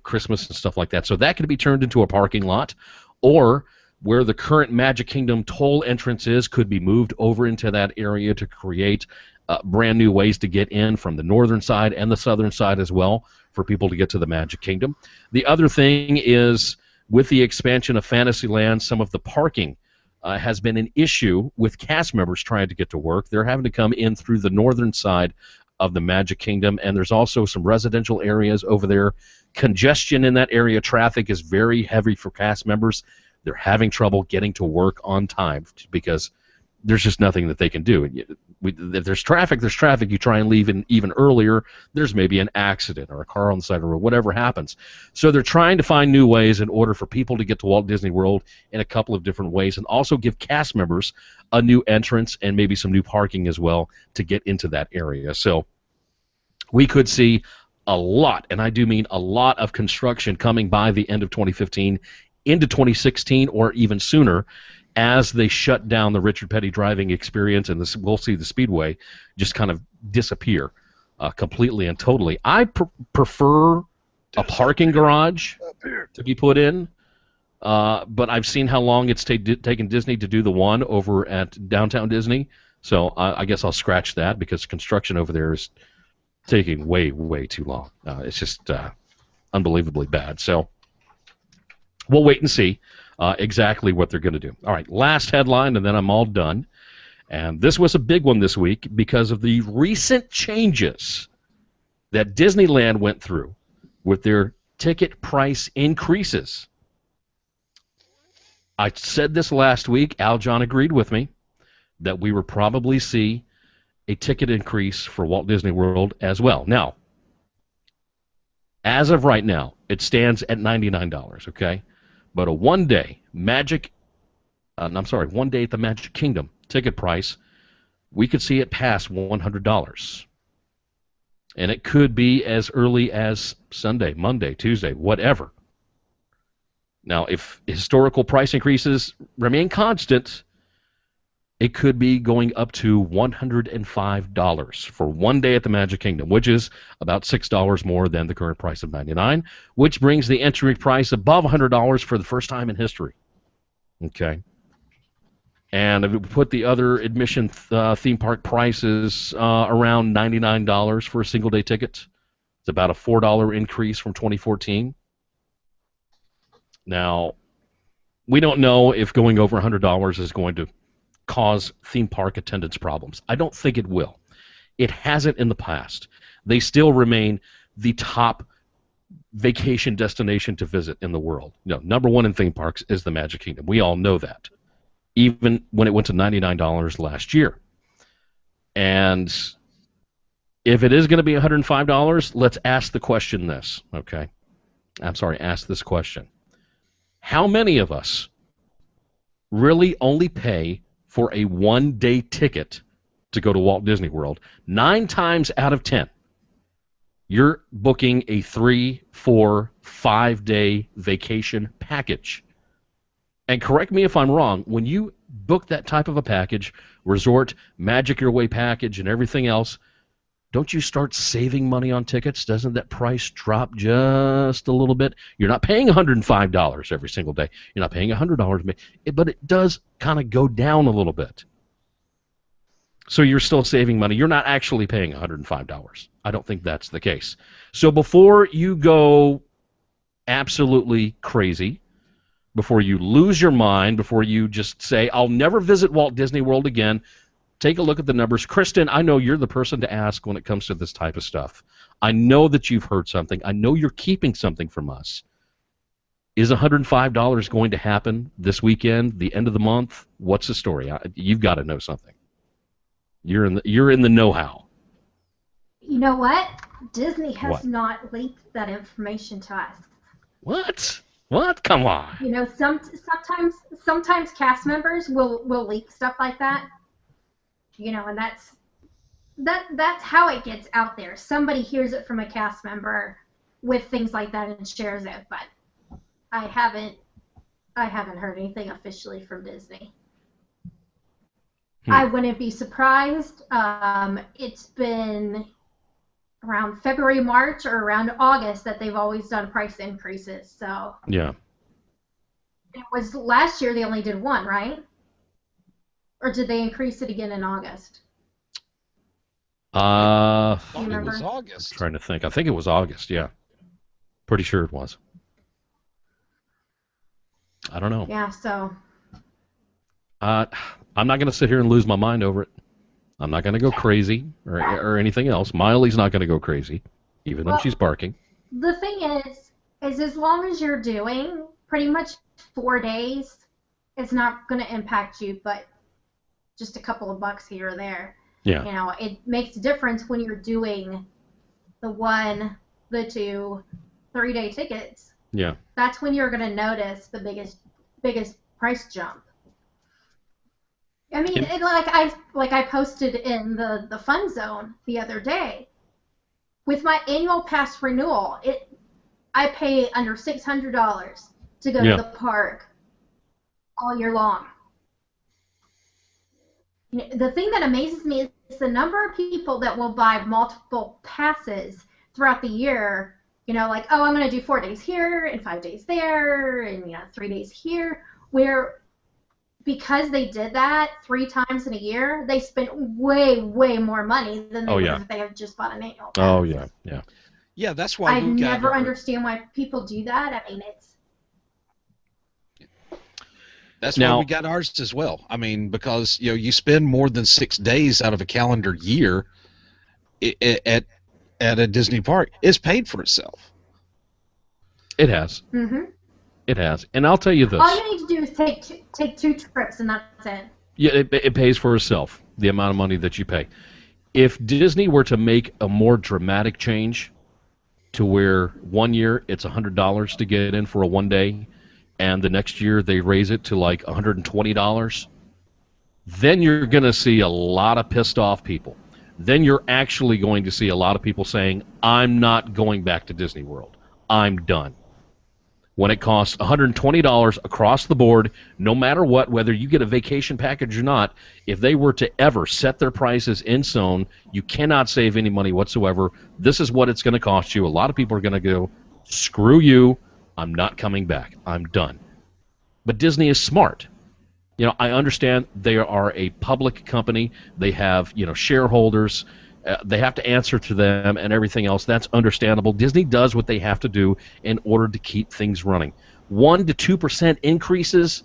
Christmas and stuff like that. So that could be turned into a parking lot, or where the current Magic Kingdom toll entrance is could be moved over into that area to create brand new ways to get in from the northern side and the southern side as well for people to get to the Magic Kingdom. The other thing is, with the expansion of Fantasyland, some of the parking has been an issue with cast members trying to get to work. They're having to come in through the northern side of the Magic Kingdom, and there's also some residential areas over there. Congestion in that area, traffic is very heavy for cast members. They're having trouble getting to work on time because there's just nothing that they can do. If there's traffic, there's traffic. You try and leave even earlier, there's maybe an accident or a car on the side of the road, whatever happens. So they're trying to find new ways in order for people to get to Walt Disney World in a couple of different ways, and also give cast members a new entrance and maybe some new parking as well to get into that area. So we could see a lot, and I do mean a lot, of construction coming by the end of 2015 into 2016 or even sooner, as they shut down the Richard Petty driving experience, and we'll see the Speedway just kind of disappear completely and totally. I prefer a parking garage to be put in, but I've seen how long it's taken Disney to do the one over at Downtown Disney, so I guess I'll scratch that, because construction over there is taking way, way too long. It's just unbelievably bad. So we'll wait and see exactly what they're going to do. All right, last headline, and then I'm all done. And this was a big one this week because of the recent changes that Disneyland went through with their ticket price increases. I said this last week. Al John agreed with me that we would probably see a ticket increase for Walt Disney World as well. Now, as of right now, it stands at $99, okay? But a one-day at the Magic Kingdom ticket price, we could see it pass $100. And it could be as early as Sunday, Monday, Tuesday, whatever. Now, if historical price increases remain constant, it could be going up to $105 for one day at the Magic Kingdom, which is about $6 more than the current price of $99, which brings the entry price above $100 for the first time in history. Okay. And if we put the other admission theme park prices around $99 for a single-day ticket, it's about a $4 increase from 2014. Now, we don't know if going over $100 is going to cause theme park attendance problems. I don't think it will. It hasn't in the past. They still remain the top vacation destination to visit in the world. Number one in theme parks is the Magic Kingdom. We all know that, even when it went to $99 last year. And if it is going to be $105, let's ask the question this, okay? Ask this question. How many of us really only pay for a one-day ticket to go to Walt Disney World? 9 times out of 10, you're booking a 3, 4, 5-day vacation package. And correct me if I'm wrong, when you book that type of a package, resort, Magic Your Way package, and everything else, don't you start saving money on tickets? Doesn't that price drop just a little bit? You're not paying $105 every single day. You're not paying $100, but it does kind of go down a little bit. So you're still saving money. You're not actually paying $105. I don't think that's the case. So before you go absolutely crazy, before you lose your mind, before you just say, I'll never visit Walt Disney World again, take a look at the numbers. Kristen, I know you're the person to ask when it comes to this type of stuff. I know that you've heard something. I know you're keeping something from us. Is $105 going to happen this weekend, the end of the month? What's the story? You've got to know something. You're in the know-how. You know what? Disney has not leaked that information to us. What? Come on. Sometimes cast members will leak stuff like that. And that's how it gets out there. Somebody hears it from a cast member with things like that and shares it, but I haven't heard anything officially from Disney. I wouldn't be surprised. It's been around February, March, or around August that they've always done price increases. So yeah, it was last year they only did one, right? Or did they increase it again in August? It was August. I'm trying to think. I think it was August. Yeah, pretty sure it was. I don't know. Yeah. So. I'm not going to sit here and lose my mind over it. I'm not going to go crazy or anything else. Miley's not going to go crazy, even though she's barking. The thing is as long as you're doing pretty much 4 days, it's not going to impact you, but just a couple of bucks here or there. Yeah. It makes a difference when you're doing the 1, the 2, 3-day tickets. Yeah. That's when you're going to notice the biggest price jump. I mean, I posted in the Fun Zone the other day. With my annual pass renewal, I pay under $600 to go to the park all year long. The thing that amazes me is the number of people that will buy multiple passes throughout the year. I'm going to do 4 days here and 5 days there and 3 days here, where because they did that 3 times in a year, they spent way, way more money than they would if they had just bought an annual pass. Oh, yeah, yeah. Yeah, that's why I never understand why people do that. I mean, that's why we got ours as well. I mean, because you spend more than 6 days out of a calendar year at a Disney park. It's paid for itself. It has. Mm-hmm. It has. And I'll tell you this. All you need to do is take 2 trips, and that's it. Yeah, it pays for itself, the amount of money that you pay. If Disney were to make a more dramatic change to where 1 year it's $100 to get in for a 1 day, and the next year they raise it to like $120, then you're going to see a lot of pissed off people. Then you're actually going to see a lot of people saying, I'm not going back to Disney World. I'm done. When it costs $120 across the board, no matter what, whether you get a vacation package or not, if they were to ever set their prices in stone, you cannot save any money whatsoever. This is what it's going to cost you. A lot of people are going to go, screw you, I'm not coming back. I'm done. But Disney is smart. I understand they are a public company. They have, shareholders. They have to answer to them and everything else. That's understandable. Disney does what they have to do in order to keep things running. 1% to 2% increases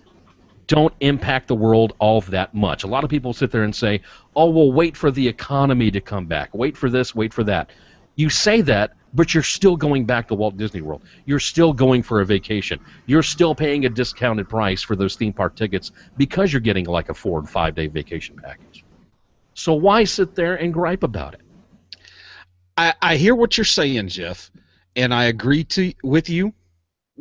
don't impact the world all that much. A lot of people sit there and say, oh, well, wait for the economy to come back. Wait for this, wait for that. You say that, but you're still going back to Walt Disney World. You're still going for a vacation. You're still paying a discounted price for those theme park tickets because you're getting like a 4 and 5 day vacation package. So why sit there and gripe about it? I hear what you're saying, Jeff, and I agree with you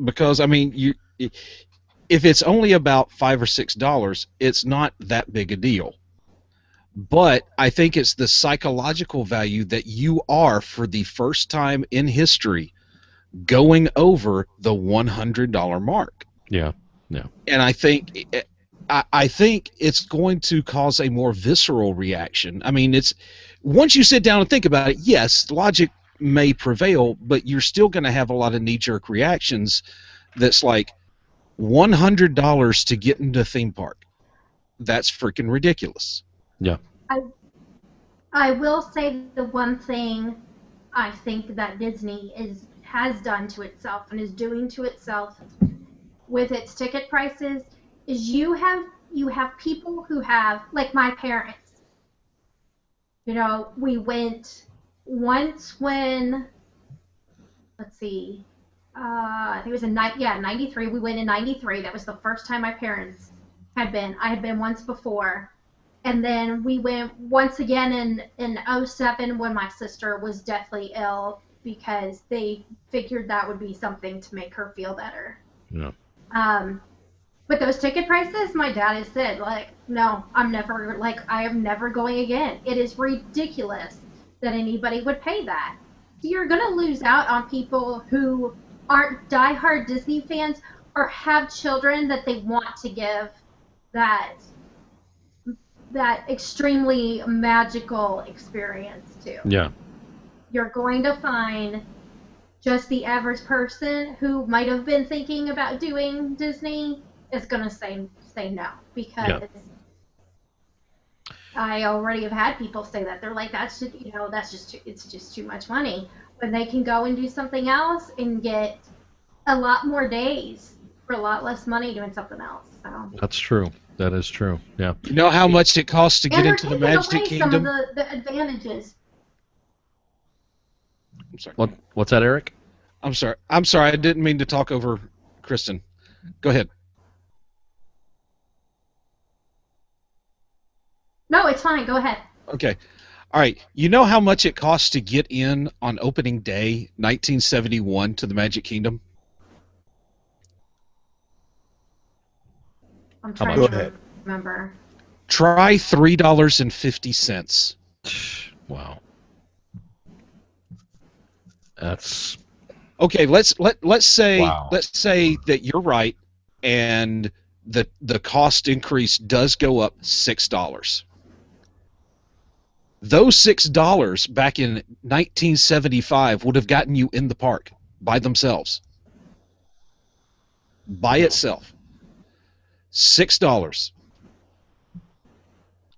because, I mean, if it's only about $5 or $6, it's not that big a deal. But I think it's the psychological value that you are, for the first time in history, going over the $100 mark. Yeah. And I think it's going to cause a more visceral reaction. I mean, it's once you sit down and think about it, yes, logic may prevail, but you're still going to have a lot of knee-jerk reactions. That's like $100 to get into a theme park. That's freaking ridiculous. Yeah. I will say the one thing I think that Disney has done to itself and is doing to itself with its ticket prices is you have people who have, like my parents. You know, we went once when, let's see, I think it was in 93. We went in 93. That was the first time my parents had been. I had been once before. And then we went once again in 07 when my sister was deathly ill because they figured that would be something to make her feel better. Yeah. But those ticket prices, my dad has said, like, no, I am never going again. It is ridiculous that anybody would pay that. You're going to lose out on people who aren't diehard Disney fans or have children that they want to give that extremely magical experience to. Yeah. You're going to find just the average person who might have been thinking about doing Disney is going to say no, because I already have had people say that. They're like, it's just too much money, when they can go and do something else and get a lot more days for a lot less money doing something else. So That's true. That is true. Yeah. You know how much it costs to get into the Magic Kingdom? Some of the advantages. I'm sorry. What's that, Eric? I'm sorry. I didn't mean to talk over Kristen. Go ahead. No, it's fine. Go ahead. Okay. All right. You know how much it costs to get in on opening day 1971 to the Magic Kingdom? I'm trying Go to ahead. remember. Try $3.50. Wow. That's Okay. Let's say Wow. that you're right, and the cost increase does go up $6. Those $6 back in 1975 would have gotten you in the park by themselves. By itself. $6.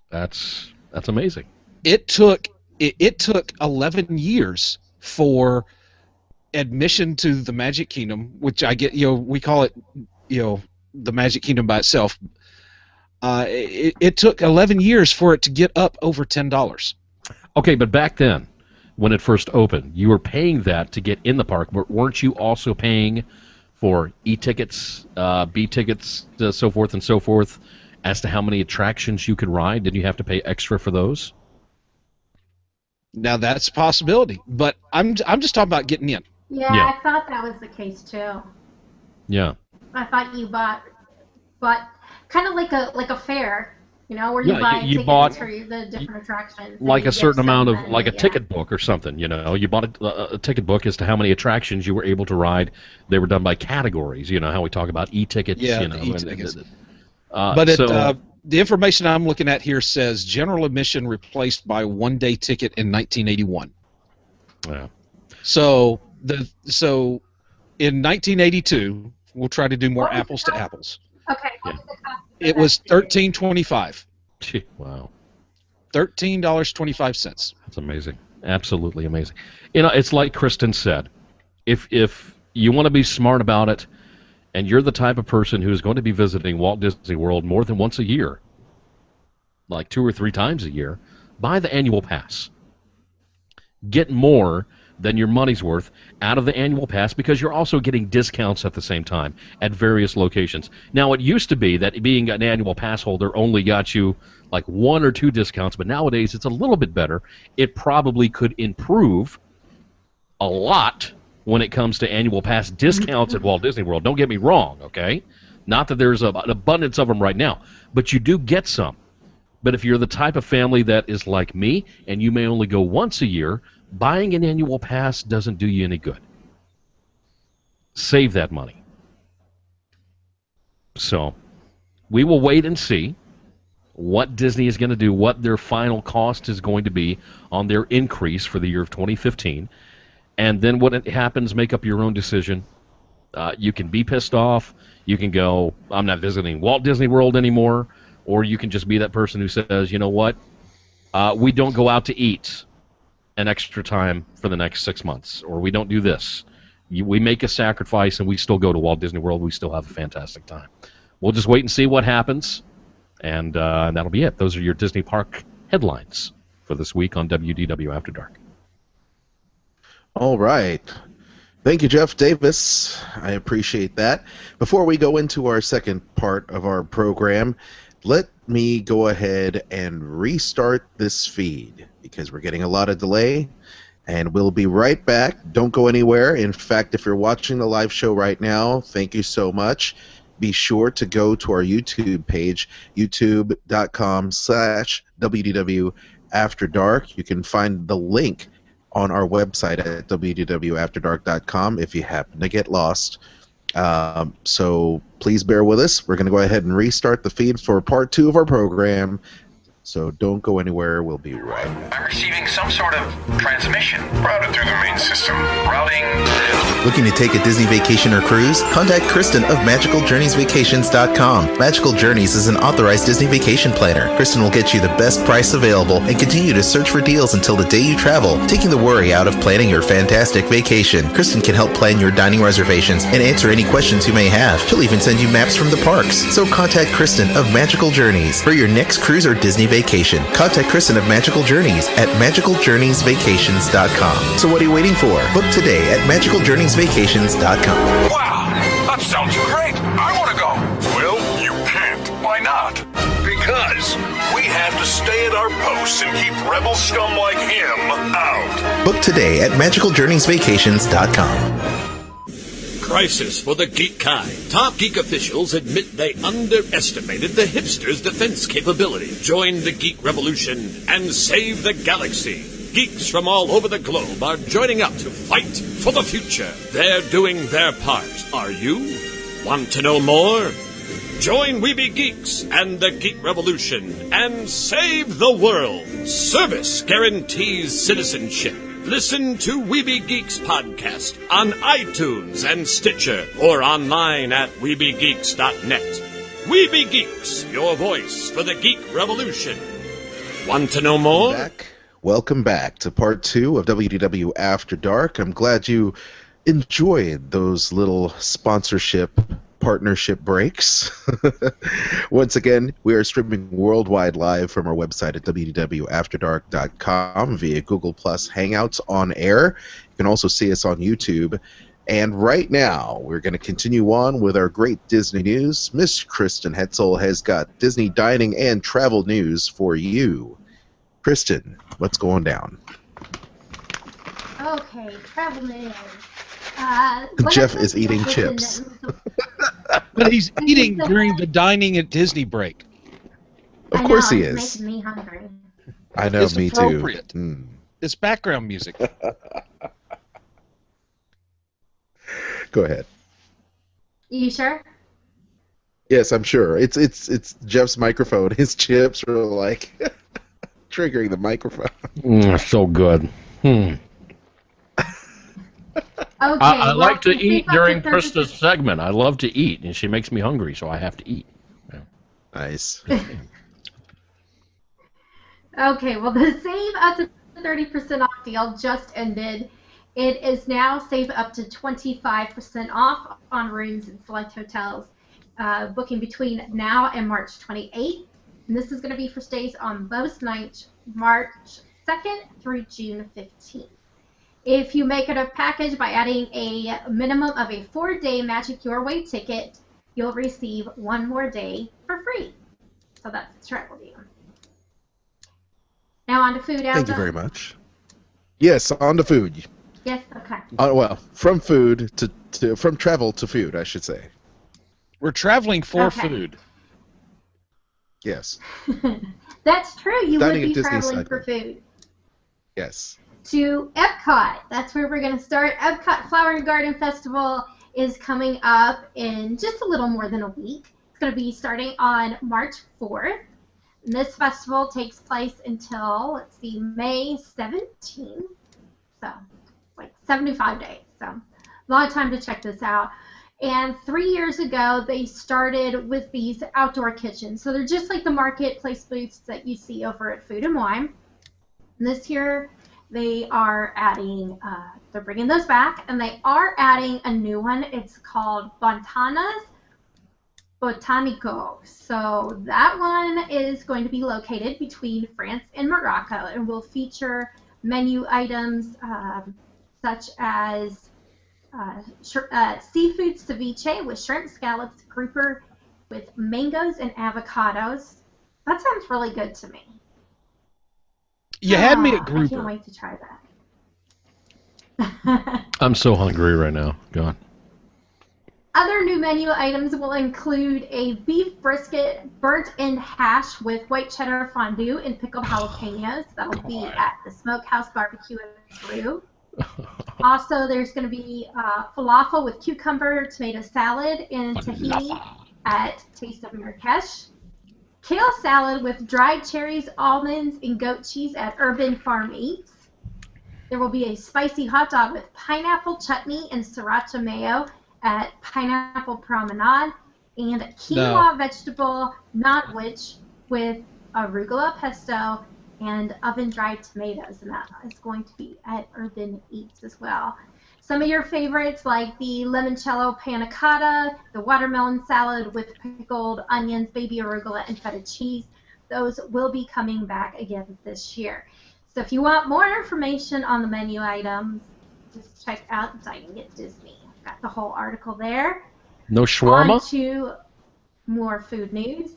That's amazing. It took 11 years for admission to the Magic Kingdom, which I get, we call it, the Magic Kingdom by itself. It took 11 years for it to get up over $10. Okay, but back then, when it first opened, you were paying that to get in the park, but weren't you also paying for E-tickets, B-tickets, so forth and so forth, as to how many attractions you could ride? Did you have to pay extra for those? Now that's a possibility, but I'm just talking about getting in. Yeah, Yeah. I thought that was the case too. Yeah. I thought you bought kind of like a fair, where you Yeah, buy you tickets bought- for the different attractions. and Like you a get certain so amount of, many, like a yeah. ticket book or something, You bought a ticket book as to how many attractions you were able to ride. They were done by categories, how we talk about e-tickets, Yeah, the and- e-tickets. and- But so, the information I'm looking at here says general admission replaced by one-day ticket in 1981. yeah. So in 1982, we'll try to do more What was apples the to cost? apples. Okay, what was the cost? for It that was ticket? $13.25. Gee, wow. $13.25. That's amazing. Absolutely amazing. It's like Kristen said. If you want to be smart about it and you're the type of person who's going to be visiting Walt Disney World more than once a year, like 2 or 3 times a year, buy the annual pass. Get more than your money's worth out of the annual pass because you're also getting discounts at the same time at various locations. Now, it used to be that being an annual pass holder only got you like 1 or 2 discounts, but nowadays it's a little bit better. It probably could improve a lot when it comes to annual pass discounts at Walt Disney World. Don't get me wrong, okay? Not that there's an abundance of them right now, but you do get some. But if you're the type of family that is like me and you may only go once a year, buying an annual pass doesn't do you any good. Save that money. So we will wait and see what Disney is going to do, what their final cost is going to be on their increase for the year of 2015. And then when it happens, make up your own decision. You can be pissed off. You can go, I'm not visiting Walt Disney World anymore. Or you can just be that person who says, you know what, we don't go out to eat an extra time for the next 6 months. Or we don't do this. We make a sacrifice and we still go to Walt Disney World. We still have a fantastic time. We'll just wait and see what happens. And that'll be it. Those are your Disney Park headlines for this week on WDW After Dark. All right. Thank you, Jeff Davis. I appreciate that. Before we go into our second part of our program, let me go ahead and restart this feed because we're getting a lot of delay, and we'll be right back. Don't go anywhere. In fact, if you're watching the live show right now, thank you so much. Be sure to go to our YouTube page, youtube.com/WDW After Dark. You can find the link on our website at wdwafterdark.com if you happen to get lost. So please bear with us. We're going to go ahead and restart the feed for part 2 of our program. So don't go anywhere. We'll be right back. I'm receiving some sort of transmission. Routed through the main system. Routing. Looking to take a Disney vacation or cruise? Contact Kristen of MagicalJourneysVacations.com. Magical Journeys is an authorized Disney vacation planner. Kristen will get you the best price available and continue to search for deals until the day you travel, taking the worry out of planning your fantastic vacation. Kristen can help plan your dining reservations and answer any questions you may have. She'll even send you maps from the parks. So contact Kristen of Magical Journeys for your next cruise or Disney vacation. Contact Kristen of Magical Journeys at MagicalJourneysVacations.com. So what are you waiting for? Book today at MagicalJourneysVacations.com. Wow, that sounds great. I want to go. Well, you can't. Why not? Because we have to stay at our posts and keep rebel scum like him out. Book today at MagicalJourneysVacations.com. Crisis for the geek kind. Top geek officials admit they underestimated the hipsters' defense capability. Join the geek revolution and save the galaxy. Geeks from all over the globe are joining up to fight for the future. They're doing their part. Are you? Want to know more? Join We Be Geeks and the Geek Revolution and save the world. Service guarantees citizenship. Listen to We Be Geeks podcast on iTunes and Stitcher or online at WeBeGeeks.net. We Be Geeks, your voice for the Geek Revolution. Want to know more? Welcome back to part 2 of WDW After Dark. I'm glad you enjoyed those little sponsorship partnership breaks. Once again, we are streaming worldwide live from our website at wdwafterdark.com via Google Plus Hangouts on air. You can also see us on YouTube. And right now, we're going to continue on with our great Disney news. Miss Kristen Hetzel has got Disney dining and travel news for you. Kristen, what's going down? Okay, travel news. Jeff is eating chips. But he's eating during the dining at Disney break. Of course he it's is. making me hungry. I know, It's me appropriate. too. It's background music. Go ahead. You sure? Yes, I'm sure. It's Jeff's microphone. His chips are like triggering the microphone. So good. Okay. I well, like to keep eat up during the Krista's segment. I love to eat, and she makes me hungry, so I have to eat. Yeah. Nice. Okay, well, the Save Up to 30% off deal just ended, It is now save up to 25% off on rooms in select hotels, booking between now and March 28th. And this is going to be for stays on both nights, March 2nd through June 15th. If you make it a package by adding a minimum of a 4-day Magic Your Way ticket, you'll receive 1 more day for free. So that's the travel deal. Now on to food, Aldo. Thank you very much. Yes, on to food. Yes, okay. Well, from food to from travel to food, I should say. We're traveling for Okay. food. Yes. That's true. You Dining would at be Disney traveling for cycle. food. Yes. To Epcot. That's where we're going to start. Epcot Flower and Garden Festival is coming up in just a little more than a week. It's going to be starting on March 4th. And this festival takes place until, let's see, May 17th. So, like 75 days. So, a lot of time to check this out. And 3 years ago, they started with these outdoor kitchens. So they're just like the marketplace booths that you see over at Food and Wine. And this year, they are adding, they're bringing those back, and they are adding a new one. It's called Fontana's Botanico. So that one is going to be located between France and Morocco and will feature menu items such as seafood ceviche with shrimp, scallops, grouper with mangoes and avocados. That sounds really good to me. You had me at I can't grouper. wait to try that. I'm so hungry right now. God. Other new menu items will include a beef brisket burnt in hash with white cheddar fondue and pickled jalapenos. That'll be at the Smokehouse Barbecue and Brew. Also, there's going to be falafel with cucumber, tomato salad, and tahini at Taste of Marrakesh. Kale salad with dried cherries, almonds, and goat cheese at Urban Farm Eats. There will be a spicy hot dog with pineapple chutney and sriracha mayo at Pineapple Promenade, and quinoa vegetable nodwich with arugula pesto and oven-dried tomatoes, and that is going to be at Urban Eats as well. Some of your favorites like the limoncello panna cotta, the watermelon salad with pickled onions, baby arugula, and feta cheese, those will be coming back again this year. So if you want more information on the menu items, just check out Dining at Disney. I've got the whole article there. No shawarma? On to more food news.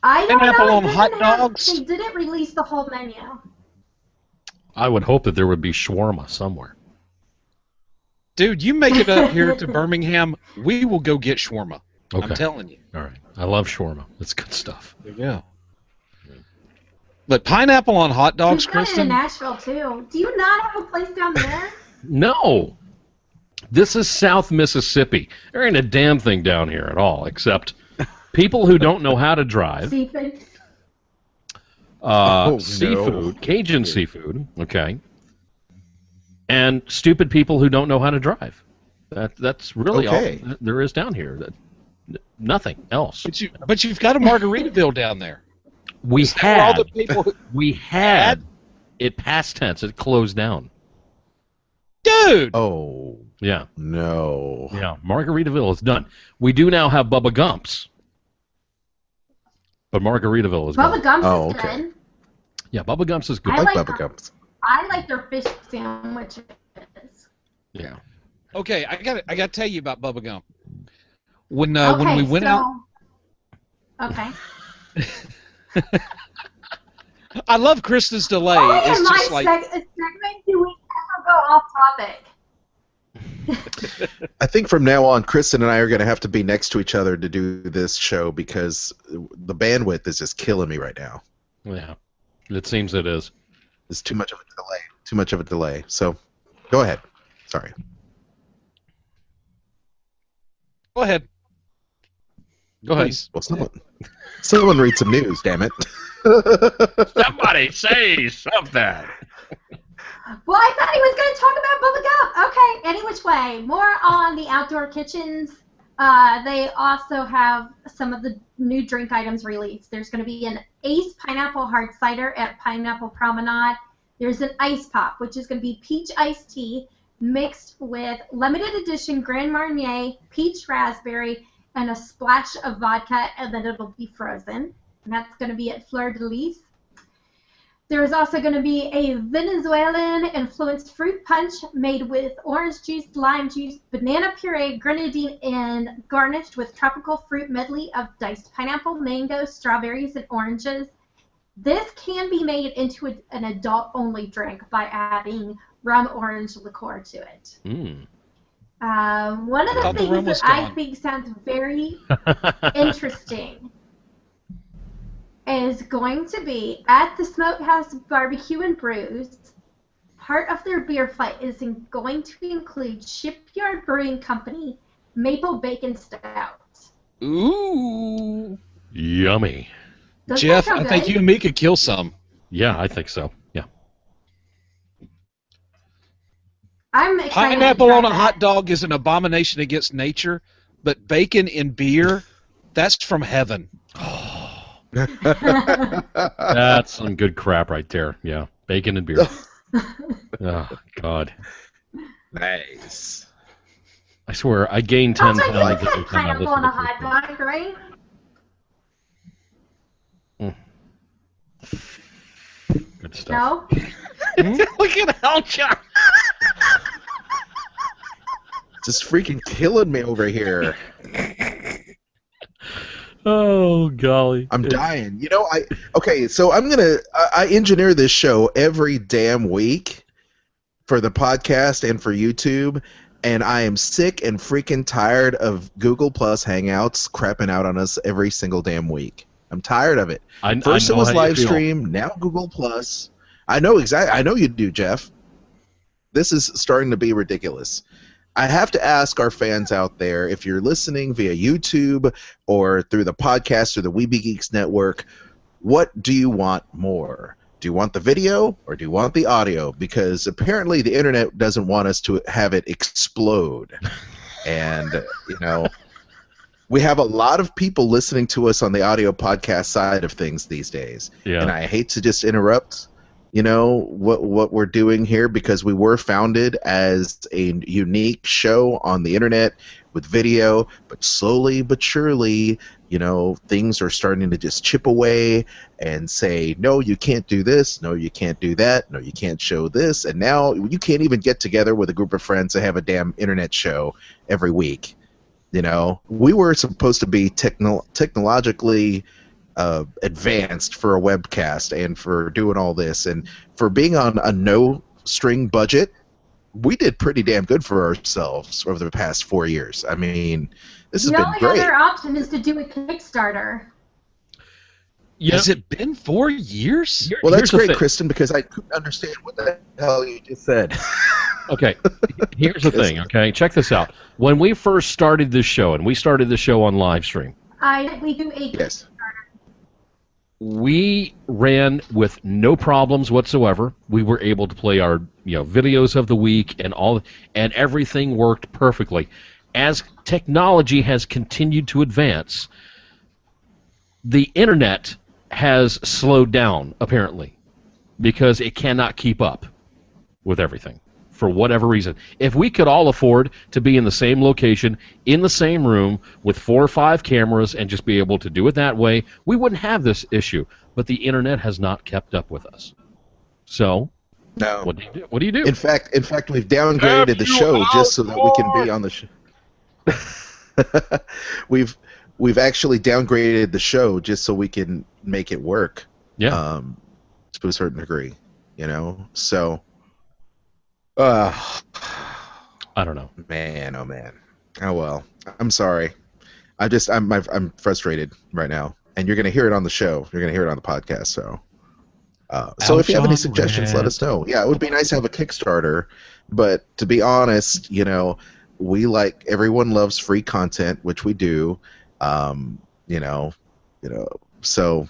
I don't Pineapple know. on hot dogs? They didn't release the whole menu. I would hope that there would be shawarma somewhere. Dude, you make it up here to Birmingham, we will go get shawarma. Okay. I'm telling you. All right. I love shawarma. It's good stuff. There you go. But pineapple on hot dogs, We've got it in Kristen? Nashville, too. Do you not have a place down there? No. This is South Mississippi. There ain't a damn thing down here at all, except people who don't know how to drive. Seafood. No. Seafood, Cajun seafood, okay, and stupid people who don't know how to drive. That's really Okay. all there is down here. Nothing else. But you've got a Margaritaville down there. We Is that where all had the people who- we had it past tense. It closed down. Dude! Oh, Yeah, no. yeah. Margaritaville is done. We do now have Bubba Gump's, but Margaritaville is Bubba gone. Gump's Oh, is okay. good. Yeah, Bubba Gump's is good. I like Bubba Gumps. I like their fish sandwiches. Yeah. Okay, I got to tell you about Bubba Gump. When Okay, we went out, Okay. I love Kristen's delay. Only It's in my just like segment do we ever go off topic. I think from now on, Kristen and I are going to have to be next to each other to do this show because the bandwidth is just killing me right now. Yeah. It seems it is. There's too much of a delay. Too much of a delay. So, go ahead. Sorry. go ahead. Go ahead. Please. Well, someone read some news, damn it. Somebody say something. Well, I thought he was going to talk about Bubba Gump. Okay, any which way. More on the outdoor kitchens. They also have some of the new drink items released. There's going to be an Ace Pineapple Hard Cider at Pineapple Promenade. There's an ice pop, which is going to be peach iced tea mixed with limited edition Grand Marnier, peach raspberry, and a splash of vodka, and then it'll be frozen. And that's going to be at Fleur de Lis. There's also going to be a Venezuelan-influenced fruit punch made with orange juice, lime juice, banana puree, grenadine, and garnished with tropical fruit medley of diced pineapple, mango, strawberries, and oranges. This can be made into an adult-only drink by adding rum orange liqueur to it. Mm. One of the things that I think sounds very interesting is going to be at the Smokehouse Barbecue and Brews. Part of their beer flight is going to include Shipyard Brewing Company Maple Bacon Stout. Ooh. Yummy. Doesn't Jeff, that sound I think good? you and me could kill some. Yeah, I think so. Yeah. I'm excited. Pineapple to try on a that. hot dog is an abomination against nature, but bacon in beer, that's from heaven. That's some good crap right there. Yeah. Bacon and beer. Oh, God. Nice. I swear, I gained 10 Also, you pounds can every put time I pineapple listen on a to hot this. dog, right? Good stuff. No? Look at how John. Just freaking killing me over here. Oh, golly. I'm dying. You know, so I engineer this show every damn week for the podcast and for YouTube, and I am sick and freaking tired of Google Plus Hangouts crapping out on us every single damn week. I'm tired of it. First it was live stream, now Google Plus. I know exactly. I know you do, Jeff. This is starting to be ridiculous. I have to ask our fans out there, if you're listening via YouTube or through the podcast or the Weeby Geeks Network, what do you want more? Do you want the video or do you want the audio? Because apparently the internet doesn't want us to have it explode. And, you know, we have a lot of people listening to us on the audio podcast side of things these days. Yeah. And I hate to just interrupt, you know, what we're doing here, because we were founded as a unique show on the internet with video, but slowly but surely, you know, things are starting to just chip away and say, no, you can't do this, no, you can't do that, no, you can't show this, and now you can't even get together with a group of friends to have a damn internet show every week. You know, we were supposed to be technologically advanced for a webcast and for doing all this, and for being on a no-string budget, we did pretty damn good for ourselves over the past 4 years. I mean, this has The been only great. other option is to do a Kickstarter. Yeah. Has it been 4 years? Well, that's Here's the great, thing. Kristen, because I couldn't understand what the hell you just said. Okay, here's the thing, okay? Check this out. When we first started this show, and we started the show on live stream, We do a Yes. we ran with no problems whatsoever. We were able to play our, you know, videos of the week and everything worked perfectly. As technology has continued to advance, the internet has slowed down, apparently, because it cannot keep up with everything for whatever reason. If we could all afford to be in the same location, in the same room, with 4 or 5 cameras and just be able to do it that way, we wouldn't have this issue. But the internet has not kept up with us. So, No. what do you do? What do you do? In fact, we've downgraded the show just so that we can be on the show. We've actually downgraded the show just so we can make it work. Yeah. To a certain degree, you know. So, I don't know. man, oh man. Oh well. I'm sorry. I'm frustrated right now, and you're gonna hear it on the show. You're gonna hear it on the podcast. So if you have any suggestions, let us know. Yeah, it would be nice to have a Kickstarter, but to be honest, you know, everyone loves free content, which we do. You know, so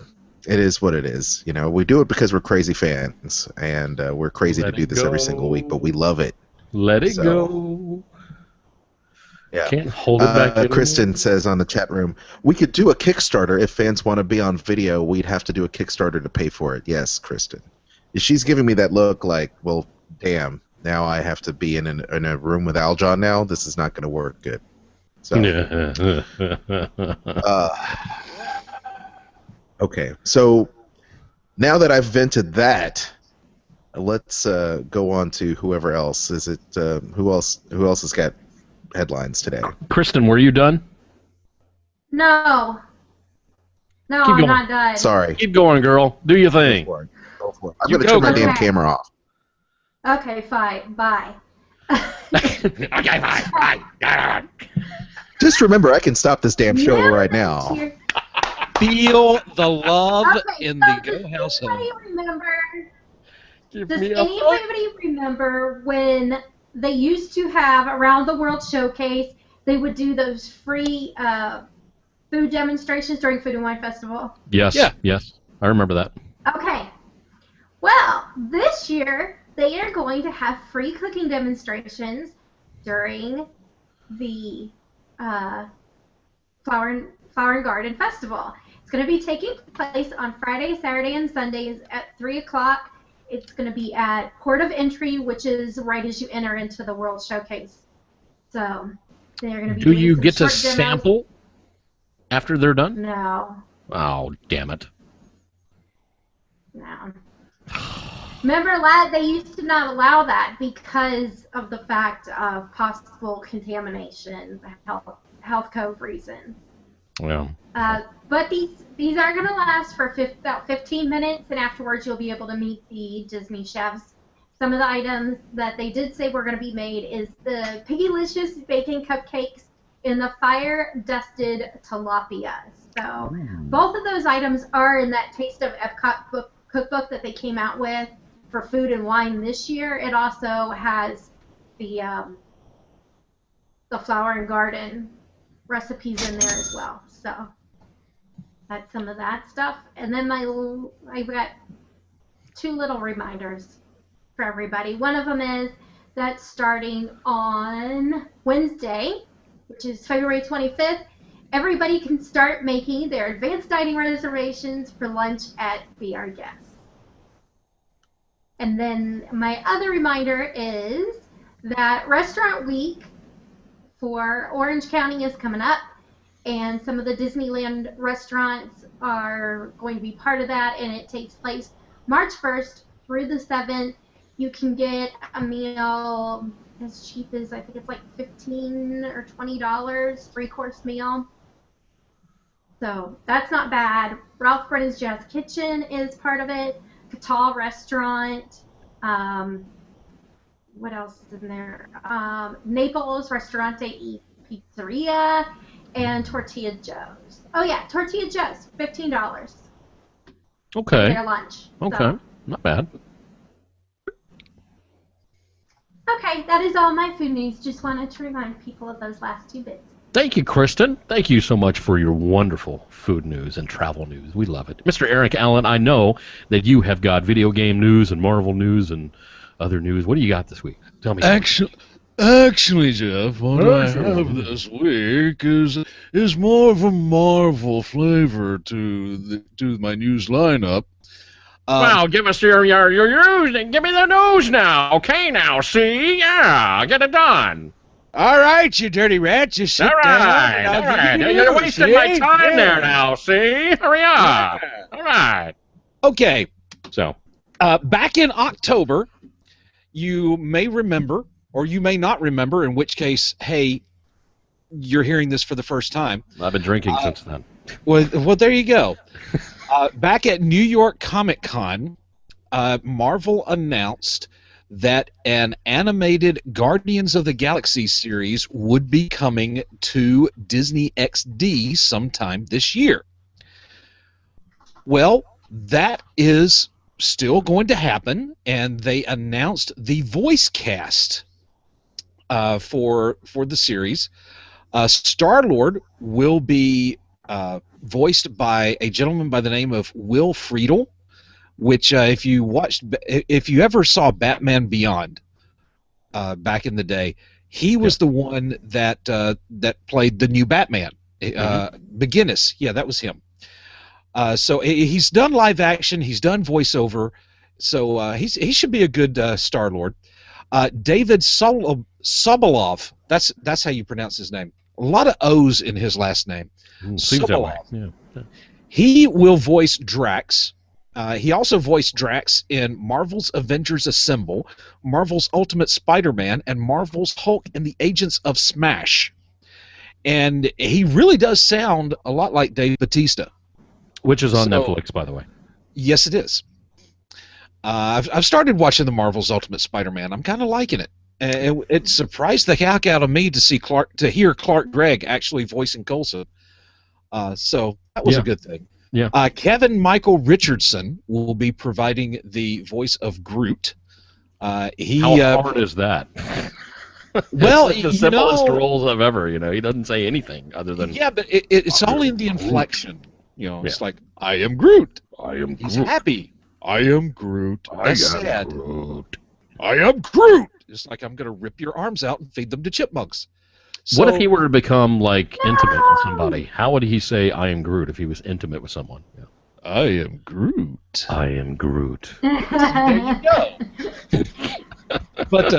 it is what it is. You know, we do it because we're crazy fans, and we're crazy to do this every single week, but we love it. Let it So, go. Yeah. Can't hold it back anymore. Kristen says on the chat room, we could do a Kickstarter if fans want to be on video. We'd have to do a Kickstarter to pay for it. Yes, Kristen. she's giving me that look like, well, damn, now I have to be in a room with Aljon now. This is not going to work good. So, okay, so now that I've vented that, let's go on to whoever else. Is it who else has got headlines today? Kristen, were you done? No, Keep I'm going. not done. Sorry. Keep going, girl. Do your thing. Go for it. I'm going to turn my damn camera off. Okay, fine. Bye. Okay, fine. Just remember, I can stop this damn show right now. Feel the love Okay, in so the does Go household. Does anybody remember when they used to have around the world showcase? They would do those free food demonstrations during Food and Wine Festival. Yes. Yeah. Yes. I remember that. Okay. Well, this year they are going to have free cooking demonstrations during the Flower and Garden Festival. It's going to be taking place on Friday, Saturday, and Sundays at 3 o'clock. It's going to be at Port of Entry, which is right as you enter into the World Showcase. So they're going to be. Do doing you some get to short demos. sample after they're done? No. Oh, damn it. No. Remember, they used to not allow that because of the fact of possible contamination, health code reasons. Well. But these are going to last for about 15 minutes, and afterwards you'll be able to meet the Disney chefs. Some of the items that they did say were going to be made is the Piggylicious bacon cupcakes and the fire-dusted tilapia. So both of those items are in that Taste of Epcot cookbook that they came out with for Food and Wine this year. It also has the Flower and Garden recipes in there as well. So that's some of that stuff. And then I've got two little reminders for everybody. One of them is that starting on Wednesday, which is February 25th, everybody can start making their advanced dining reservations for lunch at Be Our Guest. And then my other reminder is that Restaurant Week for Orange County is coming up, and some of the Disneyland restaurants are going to be part of that, and it takes place March 1st through the 7th. You can get a meal as cheap as, I think it's like $15 or $20, three-course meal. So that's not bad. Ralph Brennan's Jazz Kitchen is part of it. Catal Restaurant. What else is in there? Naples Restaurante y Pizzeria, and Tortilla Joe's. Oh yeah, Tortilla Joe's, $15. Okay. Their lunch. Okay. So. Not bad. Okay, that is all my food news. Just wanted to remind people of those last two bits. Thank you, Kristen. Thank you so much for your wonderful food news and travel news. We love it. Mr. Eric Allen, I know that you have got video game news and Marvel news and other news. What do you got this week? Tell me. Actually, Jeff, what I have this week is more of a Marvel flavor to my news lineup. Well, give us your news and give me the news now. Okay, now, see? Yeah, get it done. All right, you dirty rat, just sit down. All right. You're wasting my time there now, see? Hurry up. Yeah. All right. Okay. So, back in October, you may remember, or you may not remember, in which case, hey, you're hearing this for the first time. I've been drinking since then. Well, there you go. Back at New York Comic Con, Marvel announced that an animated Guardians of the Galaxy series would be coming to Disney XD sometime this year. Well, that is still going to happen, and they announced the voice cast for the series. Star-Lord will be voiced by a gentleman by the name of Will Friedle, which if you ever saw Batman Beyond back in the day, he was the one that played the new Batman. McGinnis, yeah, that was him. So he's done live action, he's done voiceover, So he should be a good Star Lord. David Sobolov. That's how you pronounce his name. A lot of O's in his last name. Seems that way. Yeah. He will voice Drax. He also voiced Drax in Marvel's Avengers Assemble, Marvel's Ultimate Spider-Man, and Marvel's Hulk and the Agents of Smash. And he really does sound a lot like Dave Bautista. Which is on Netflix, by the way. Yes, it is. I've started watching the Marvel's Ultimate Spider-Man. I'm kind of liking it. It surprised the heck out of me to hear Clark Gregg actually voicing Coulson. So that was a good thing. Yeah. Kevin Michael Richardson will be providing the voice of Groot. How hard is that? Well, it's the simplest roles I've ever. He doesn't say anything other than. Yeah, but it's all in the inflection. It's like, I am Groot. I am Groot. He's happy. I am Groot. That's sad. Groot. I am Groot. It's like I'm going to rip your arms out and feed them to chipmunks. What if he were to become intimate with somebody? How would he say "I am Groot" if he was intimate with someone? Yeah. I am Groot. I am Groot. There you go. But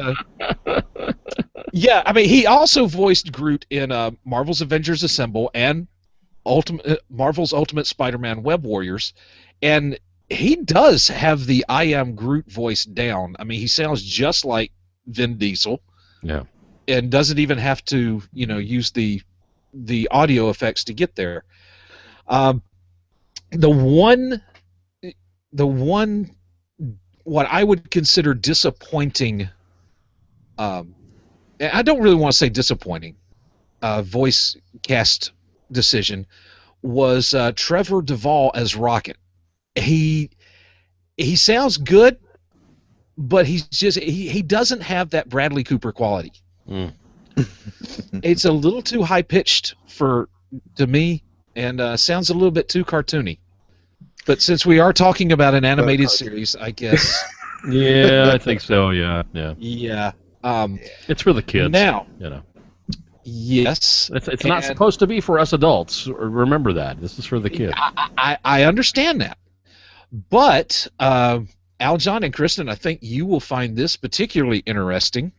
yeah, I mean, he also voiced Groot in Marvel's Avengers Assemble and Marvel's Ultimate Spider-Man Web Warriors, and he does have the "I am Groot" voice down. I mean, he sounds just like Vin Diesel. Yeah. And doesn't even have to, use the audio effects to get there. The one, what I would consider disappointing, I don't really want to say disappointing, voice cast decision was Trevor Duvall as Rocket. He sounds good, but he's just he doesn't have that Bradley Cooper quality. It's a little too high pitched to me, and sounds a little bit too cartoony. But since we are talking about an animated series, I guess. Yeah, I think so. Yeah. Yeah. It's for the kids. Now. Yes. It's not supposed to be for us adults. Remember that. This is for the kids. I understand that, but Aljon and Kristen, I think you will find this particularly interesting.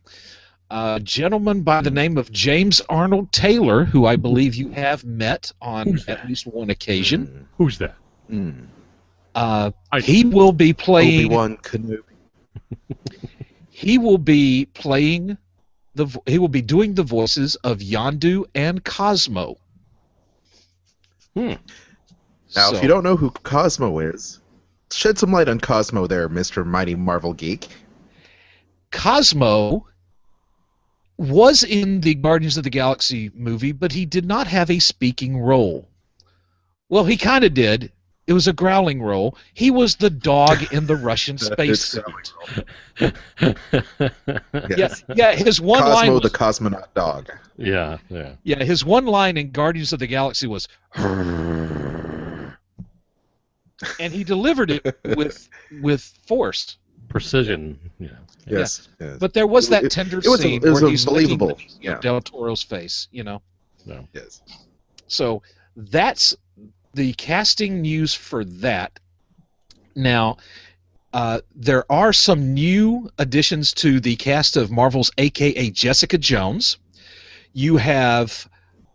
A gentleman by the name of James Arnold Taylor, who I believe you have met on at least one occasion. Who's that? He will be playing Obi-Wan Kenobi. He will be playing he will be doing the voices of Yondu and Cosmo. Now, if you don't know who Cosmo is, shed some light on Cosmo there, Mr. Mighty Marvel Geek. Cosmo was in the Guardians of the Galaxy movie, but he did not have a speaking role. Well, he kind of did. It was a growling role. He was the dog in the Russian space suit. Yes. Yeah, his one Cosmo line was, the cosmonaut dog. Yeah. Yeah, his one line in Guardians of the Galaxy was, and he delivered it with force. Precision. Yeah. Yes. But there was that tender scene where he's believable. licking Del Toro's face, Yeah. Yes. So that's the casting news for that. Now, there are some new additions to the cast of Marvel's AKA Jessica Jones. You have,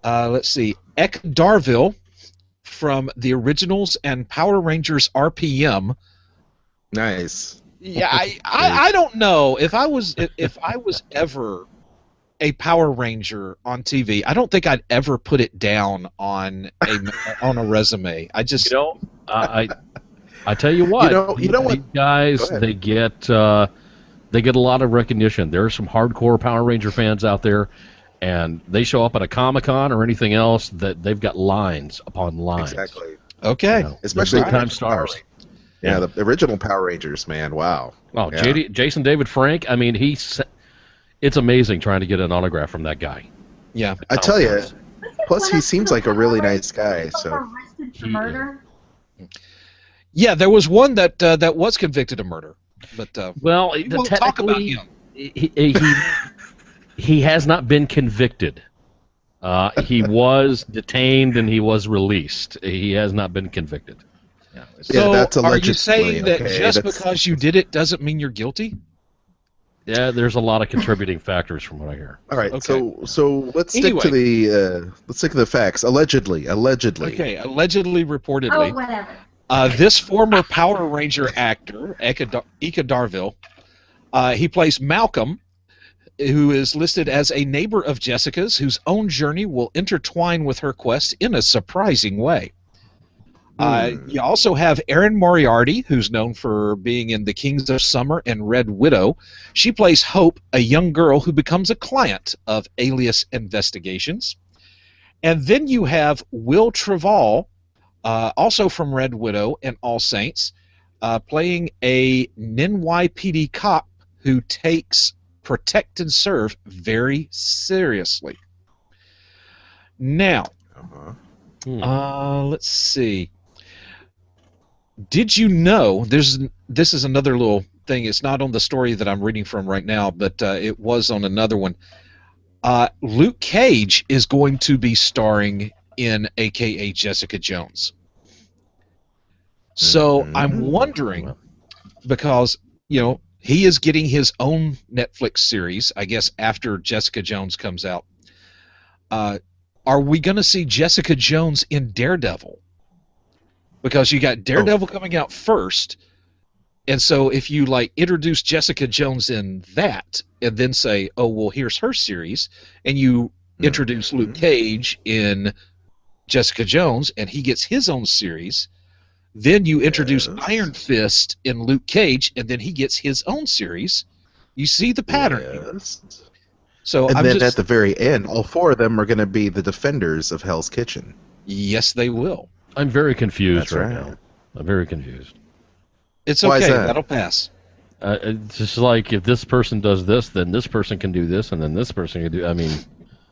Ek Darville from the originals and Power Rangers RPM. Nice. Yeah, I don't know if I was ever a Power Ranger on TV. I don't think I'd ever put it down on a resume. I just I tell you what. You know what? These guys, they get a lot of recognition. There are some hardcore Power Ranger fans out there, and they show up at a Comic-Con or anything else that they've got lines upon lines. Exactly. okay. Especially big-time stars. Yeah, the original Power Rangers, man. Wow. Oh, Yeah. Jason David Frank. I mean, it's amazing trying to get an autograph from that guy. Yeah. I tell you. Plus, he seems like a really nice guy. So. Arrested for murder. Yeah, there was one that was convicted of murder, but Well, we'll talk about him. He has not been convicted. He was detained and he was released. He has not been convicted. Yeah, So, that's are you allegedly, saying that okay, just that's- because you did it doesn't mean you're guilty? yeah, there's a lot of contributing factors from what I hear. All right, Okay. so let's stick to the facts. Allegedly. Okay, allegedly, Oh, reportedly, whatever. this former Power Ranger actor, Ika Darville, he plays Malcolm, who is listed as a neighbor of Jessica's, whose own journey will intertwine with her quest in a surprising way. You also have Erin Moriarty, who's known for being in The Kings of Summer and Red Widow. She plays Hope, a young girl who becomes a client of Alias Investigations. And then you have Will Trevall, also from Red Widow and All Saints, playing a NYPD cop who takes protect and serve very seriously. Now, let's see. Did you know, this is another little thing, it's not on the story that I'm reading from right now, but it was on another one. Luke Cage is going to be starring in AKA Jessica Jones. So I'm wondering, because, you know, he is getting his own Netflix series, I guess, after Jessica Jones comes out. Are we going to see Jessica Jones in Daredevil? Because you got Daredevil coming out first, and so if you like introduce Jessica Jones in that, and then say, oh well, here's her series, and you introduce Luke Cage in Jessica Jones, and he gets his own series, then you introduce Iron Fist in Luke Cage, and then he gets his own series. You see the pattern here. So and I'm then just, at the very end, all four of them are going to be the defenders of Hell's Kitchen. yes, they will. I'm very confused That's right right. now. I'm very confused. It's Why is okay. that? That'll pass. It's just like if this person does this, then this person can do this, and then this person can do. I mean,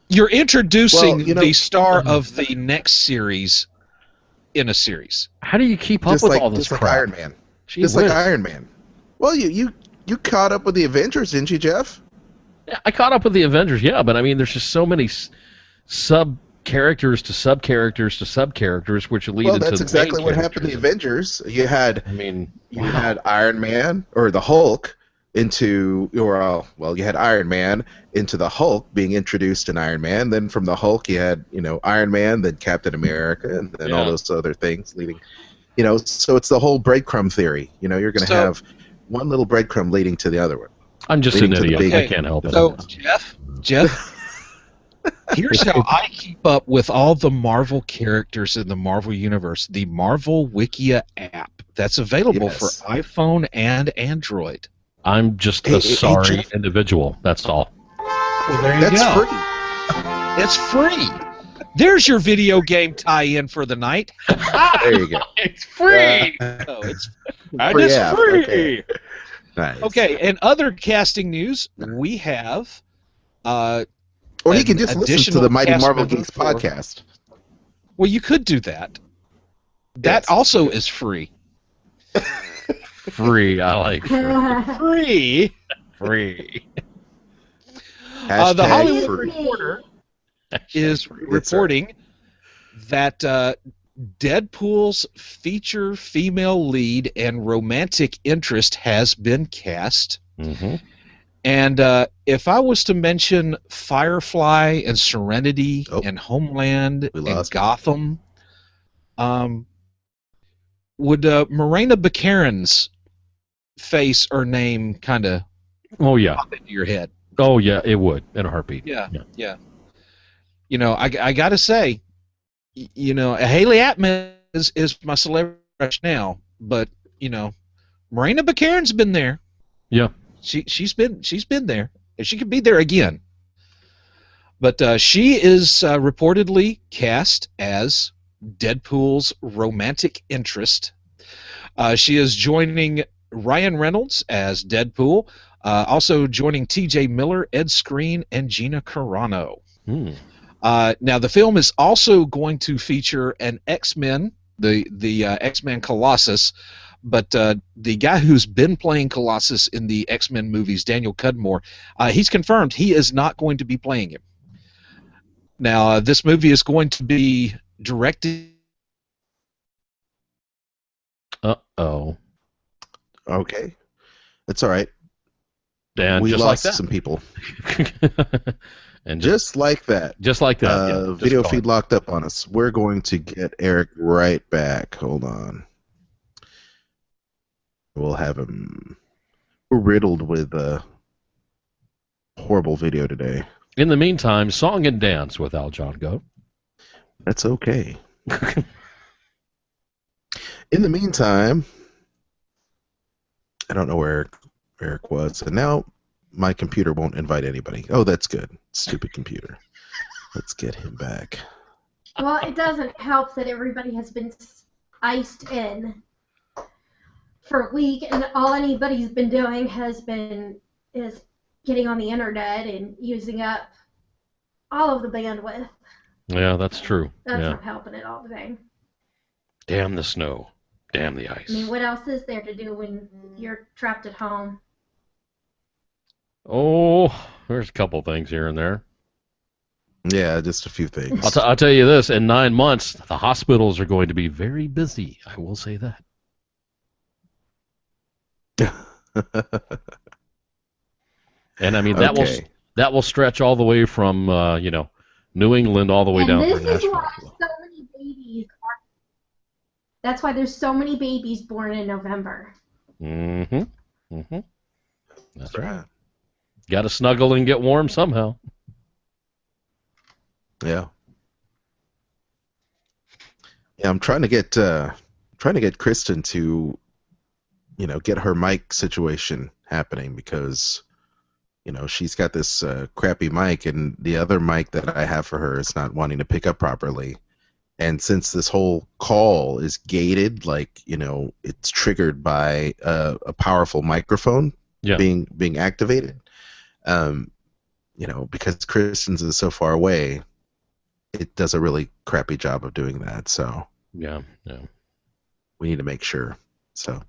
You're introducing Well, you know- the star of the next series in a series. how do you keep up Just with like all this just like crap? Iron Man. Gee Just whiz. like Iron Man. Well, you caught up with the Avengers, didn't you, Jeff? Yeah, I caught up with the Avengers, yeah, but I mean, there's just so many sub characters to sub characters to sub characters, which lead Well, into that's the exactly main what happened in the characters. Avengers. You had I mean, you had Iron Man or the Hulk into you had Iron Man into the Hulk being introduced in Iron Man. Then from the Hulk you had Iron Man, then Captain America, and then all Yeah. those other things leading. So it's the whole breadcrumb theory. You're going to have one little breadcrumb leading to the other one. I'm just leading an to the idiot. big- I can't help it. So, Jeff, here's how I keep up with all the Marvel characters in the Marvel Universe. The Marvel Wikia app that's available Yes. for iPhone and Android. I'm just Hey, a sorry Jeff. individual. That's all. Well, there you That's go. free. It's free. There's your video game tie-in for the night. There you go. It's free. Oh, it's Free it's app, free. okay. Nice. Okay, and other casting news, we have Or you an can just listen to additional the Mighty cast Marvel member Geeks for- podcast. well, you could do that. That Yes. also is free. Free. I like free. Free. Free. The Hashtag Hollywood free. Reporter is That's right. reporting that Deadpool's feature female lead and romantic interest has been cast. Mm-hmm. And if I was to mention Firefly and Serenity Oh. and Homeland We and lost it. Gotham, would Morena Baccarin's face or name kind of Oh yeah. pop into your head? Oh yeah. It would in a heartbeat. Yeah. I got to say, Haley Atman is my celebrity crush now, but Morena Baccarin's been there. Yeah. She's been there, and she could be there again. But she is reportedly cast as Deadpool's romantic interest. She is joining Ryan Reynolds as Deadpool, also joining T.J. Miller, Ed Skrein, and Gina Carano. Hmm. Now the film is also going to feature an X-Men, the X-Men Colossus, but the guy who's been playing Colossus in the X-Men movies, Daniel Cudmore, he's confirmed he is not going to be playing him. Now this movie is going to be directed Uh-oh. Okay, that's all right. Dan, We just lost like some people. that. And Just like that. just like that. Yeah, just Video gone. feed locked up on us. We're going to get Eric right back. Hold on. We'll have him. We're riddled with horrible video today. In the meantime, song and dance with Al John Go. That's okay. In the meantime, I don't know where Eric was, and now my computer won't invite anybody. Oh, that's good. Stupid computer. Let's get him back. Well, it doesn't help that everybody has been iced in for a week, and all anybody's been doing is getting on the internet and using up all of the bandwidth. Yeah, that's true. That's Yeah. not helping at all today. Damn the snow. Damn the ice. I mean, what else is there to do when you're trapped at home? Oh, there's a couple things here and there. Yeah, just a few things. I'll tell you this, in 9 months, the hospitals are going to be very busy. I will say that. And I mean, that Okay. will stretch all the way from, New England all the way down And to this is Nashville. why so many babies are. That's why there's so many babies born in November. Mm-hmm. Mm-hmm. That's That's right. right. Got to snuggle and get warm somehow. Yeah. Yeah, I'm trying to get Kristen to, get her mic situation happening because, she's got this crappy mic and the other mic that I have for her is not wanting to pick up properly. And since this whole call is gated, it's triggered by a powerful microphone Yeah. being activated, because Kristen's is so far away, it does a really crappy job of doing that. So Yeah. we need to make sure. So,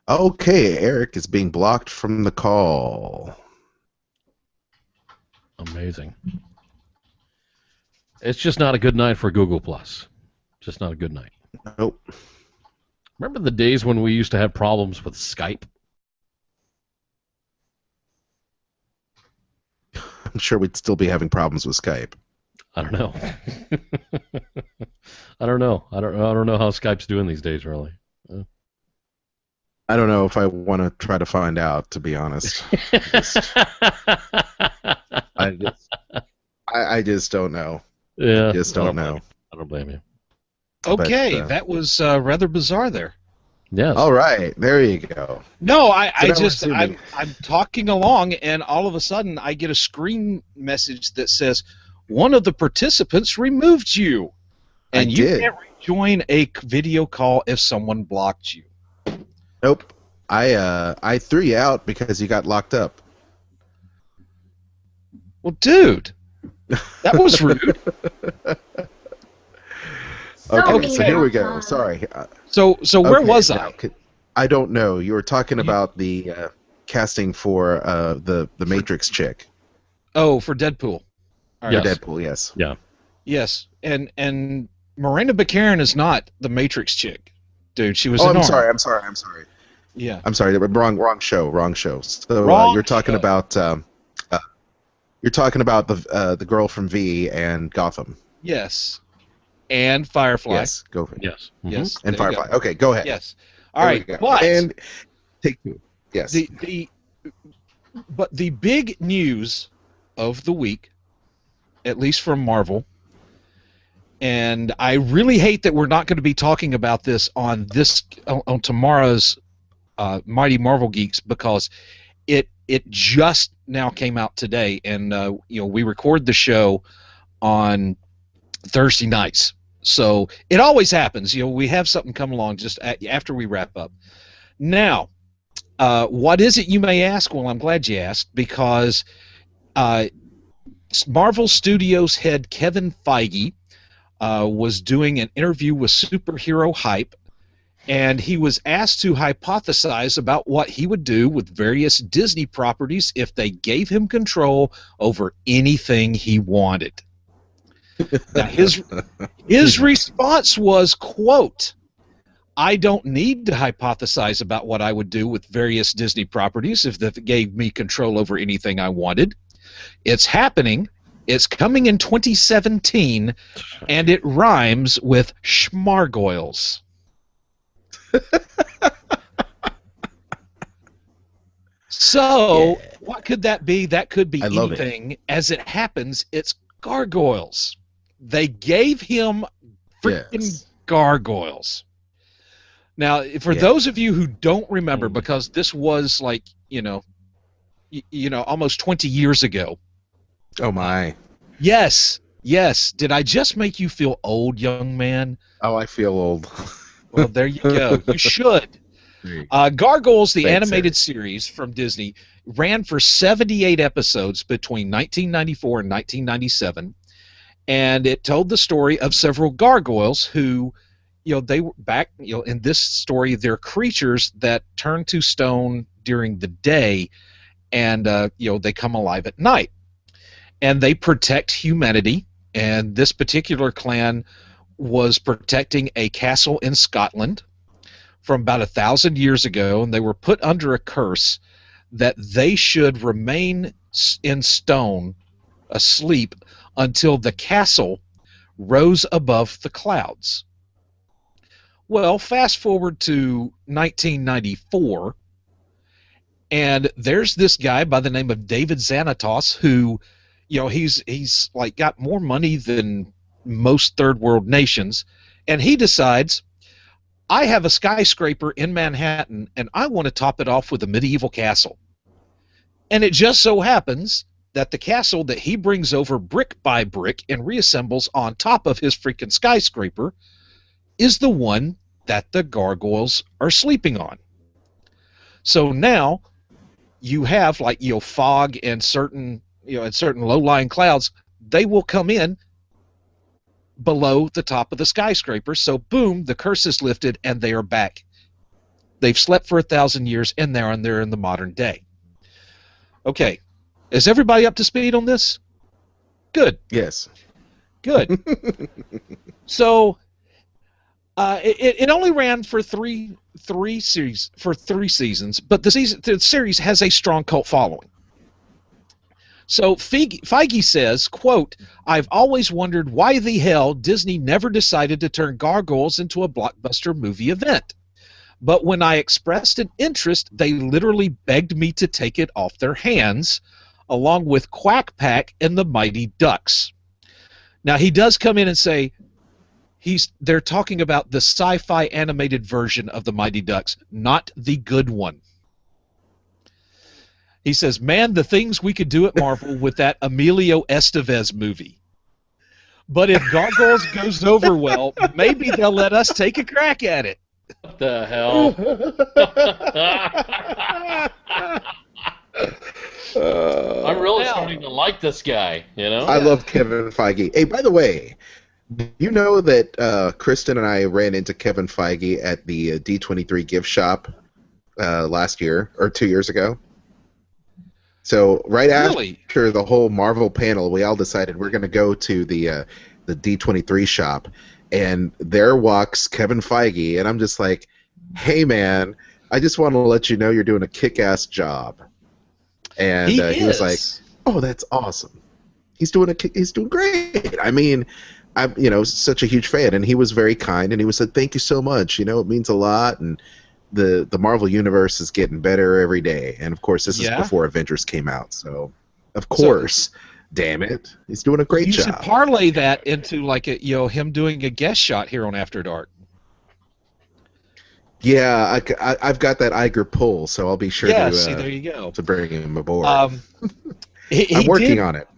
okay, Eric is being blocked from the call. Amazing. It's just not a good night for Google Plus. Just not a good night. Nope. Remember the days when we used to have problems with Skype? I'm sure we'd still be having problems with Skype. I don't know. I don't know. I don't know how Skype's doing these days, really. I don't know if I want to try to find out, to be honest. I just don't know. Yeah. I just don't know. I don't blame you. Okay, But, that was rather bizarre there. Yes. All right, there you go. No, So now we're I'm talking along, and all of a sudden I get a screen message that says one of the participants removed you, and I you did. can't rejoin a video call if someone blocked you. Nope. I threw you out because you got locked up. Well, dude, that was rude. Okay, mean, so here we go. um, Sorry. So where Okay, was now, I? I don't know. You were talking about the casting for the Matrix chick. Oh, for Deadpool. All right. Yes. Deadpool, yes. Yeah. Yes, and Miranda Baccarin is not the Matrix chick, dude. She was. Oh, in I'm Arm. sorry. Yeah. I'm sorry. Wrong show. So Wrong you're talking show. about the girl from V and Gotham. Yes. And Firefly. Yes, go for it. Yes. Mhm. Yes. And there you Firefly. go. Okay, go ahead. Yes. All There right. we go. But And take two. Yes. the big news of the week, at least from Marvel, and I really hate that we're not going to be talking about this on tomorrow's Mighty Marvel Geeks, because it just now came out today, and we record the show on Thursday nights, so it always happens. We have something come along just after we wrap up. Now, what is it, you may ask? Well, I'm glad you asked, because Marvel Studios head Kevin Feige was doing an interview with Superhero Hype, and he was asked to hypothesize about what he would do with various Disney properties if they gave him control over anything he wanted. Now, his response was, quote, I don't need to hypothesize about what I would do with various Disney properties if that gave me control over anything I wanted. It's happening. It's coming in 2017, and it rhymes with schmargoyles. So, what could that be? That could be anything. As it happens, it's gargoyles. They gave him freaking gargoyles. Now, for those of you who don't remember, because this was like, almost 20 years ago. Oh, my. Yes. Did I just make you feel old, young man? Oh, I feel old. Well, there you go. You should. Gargoyles, the animated series from Disney, ran for 78 episodes between 1994 and 1997, and it told the story of several gargoyles who, they were back, in this story, they're creatures that turn to stone during the day, and they come alive at night, and they protect humanity. And this particular clan was protecting a castle in Scotland from about 1,000 years ago, and they were put under a curse that they should remain in stone, asleep, until the castle rose above the clouds. Well, fast forward to 1994, and there's this guy by the name of David Xanatos who, he's like got more money than most third world nations, and he decides, I have a skyscraper in Manhattan, and I want to top it off with a medieval castle. And it just so happens that the castle that he brings over brick by brick and reassembles on top of his freaking skyscraper is the one that the gargoyles are sleeping on. So now you have fog and certain low-lying clouds. They will come in below the top of the skyscraper, so boom, the curse is lifted and they are back. They've slept for 1,000 years and they're in the modern day. Okay, is everybody up to speed on this? Good. Yes. Good. So it only ran for three seasons, but the series has a strong cult following. So Feige says, quote, I've always wondered why the hell Disney never decided to turn gargoyles into a blockbuster movie event. But when I expressed an interest, they literally begged me to take it off their hands, along with Quack Pack and the Mighty Ducks. Now, he does come in and say they're talking about the sci-fi animated version of the Mighty Ducks, not the good one. He says, man, the things we could do at Marvel with that Emilio Estevez movie. But if Gargoyles goes over well, maybe they'll let us take a crack at it. What the hell? I'm really starting to like this guy, I love Kevin Feige. Hey, by the way, you know that Kristen and I ran into Kevin Feige at the D23 gift shop last year, or 2 years ago? So after the whole Marvel panel, we all decided we're going to go to the D23 shop, and there walks Kevin Feige, and I'm just like, hey man, I just want to let you know you're doing a kick-ass job. And he was like, oh, that's awesome. He's doing great. I mean, I'm such a huge fan, and he was very kind, and he said, thank you so much. It means a lot, and the Marvel universe is getting better every day, and of course this is before Avengers came out, so of course, damn it, he's doing a great job. You should parlay that into him doing a guest shot here on After Dark. Yeah, I've got that Iger pull, so I'll be sure there you go. to bring him aboard. I'm I'm working on it.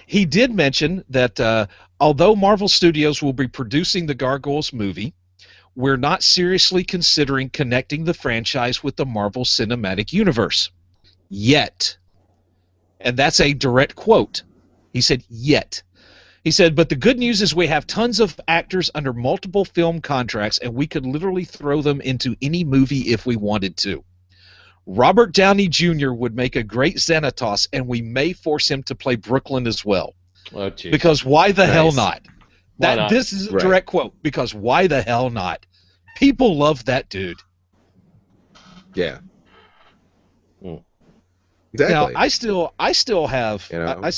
He did mention that although Marvel Studios will be producing the Gargoyles movie, we're not seriously considering connecting the franchise with the Marvel Cinematic Universe. Yet. And that's a direct quote. He said, yet. He said, but the good news is we have tons of actors under multiple film contracts, and we could literally throw them into any movie if we wanted to. Robert Downey Jr. would make a great Xanatos, and we may force him to play Brooklyn as well. Oh, geez. Because why the hell not? Why not? This is a direct quote, because why the hell not? People love that dude. Yeah. Mm. Exactly. Now, I still have, You know?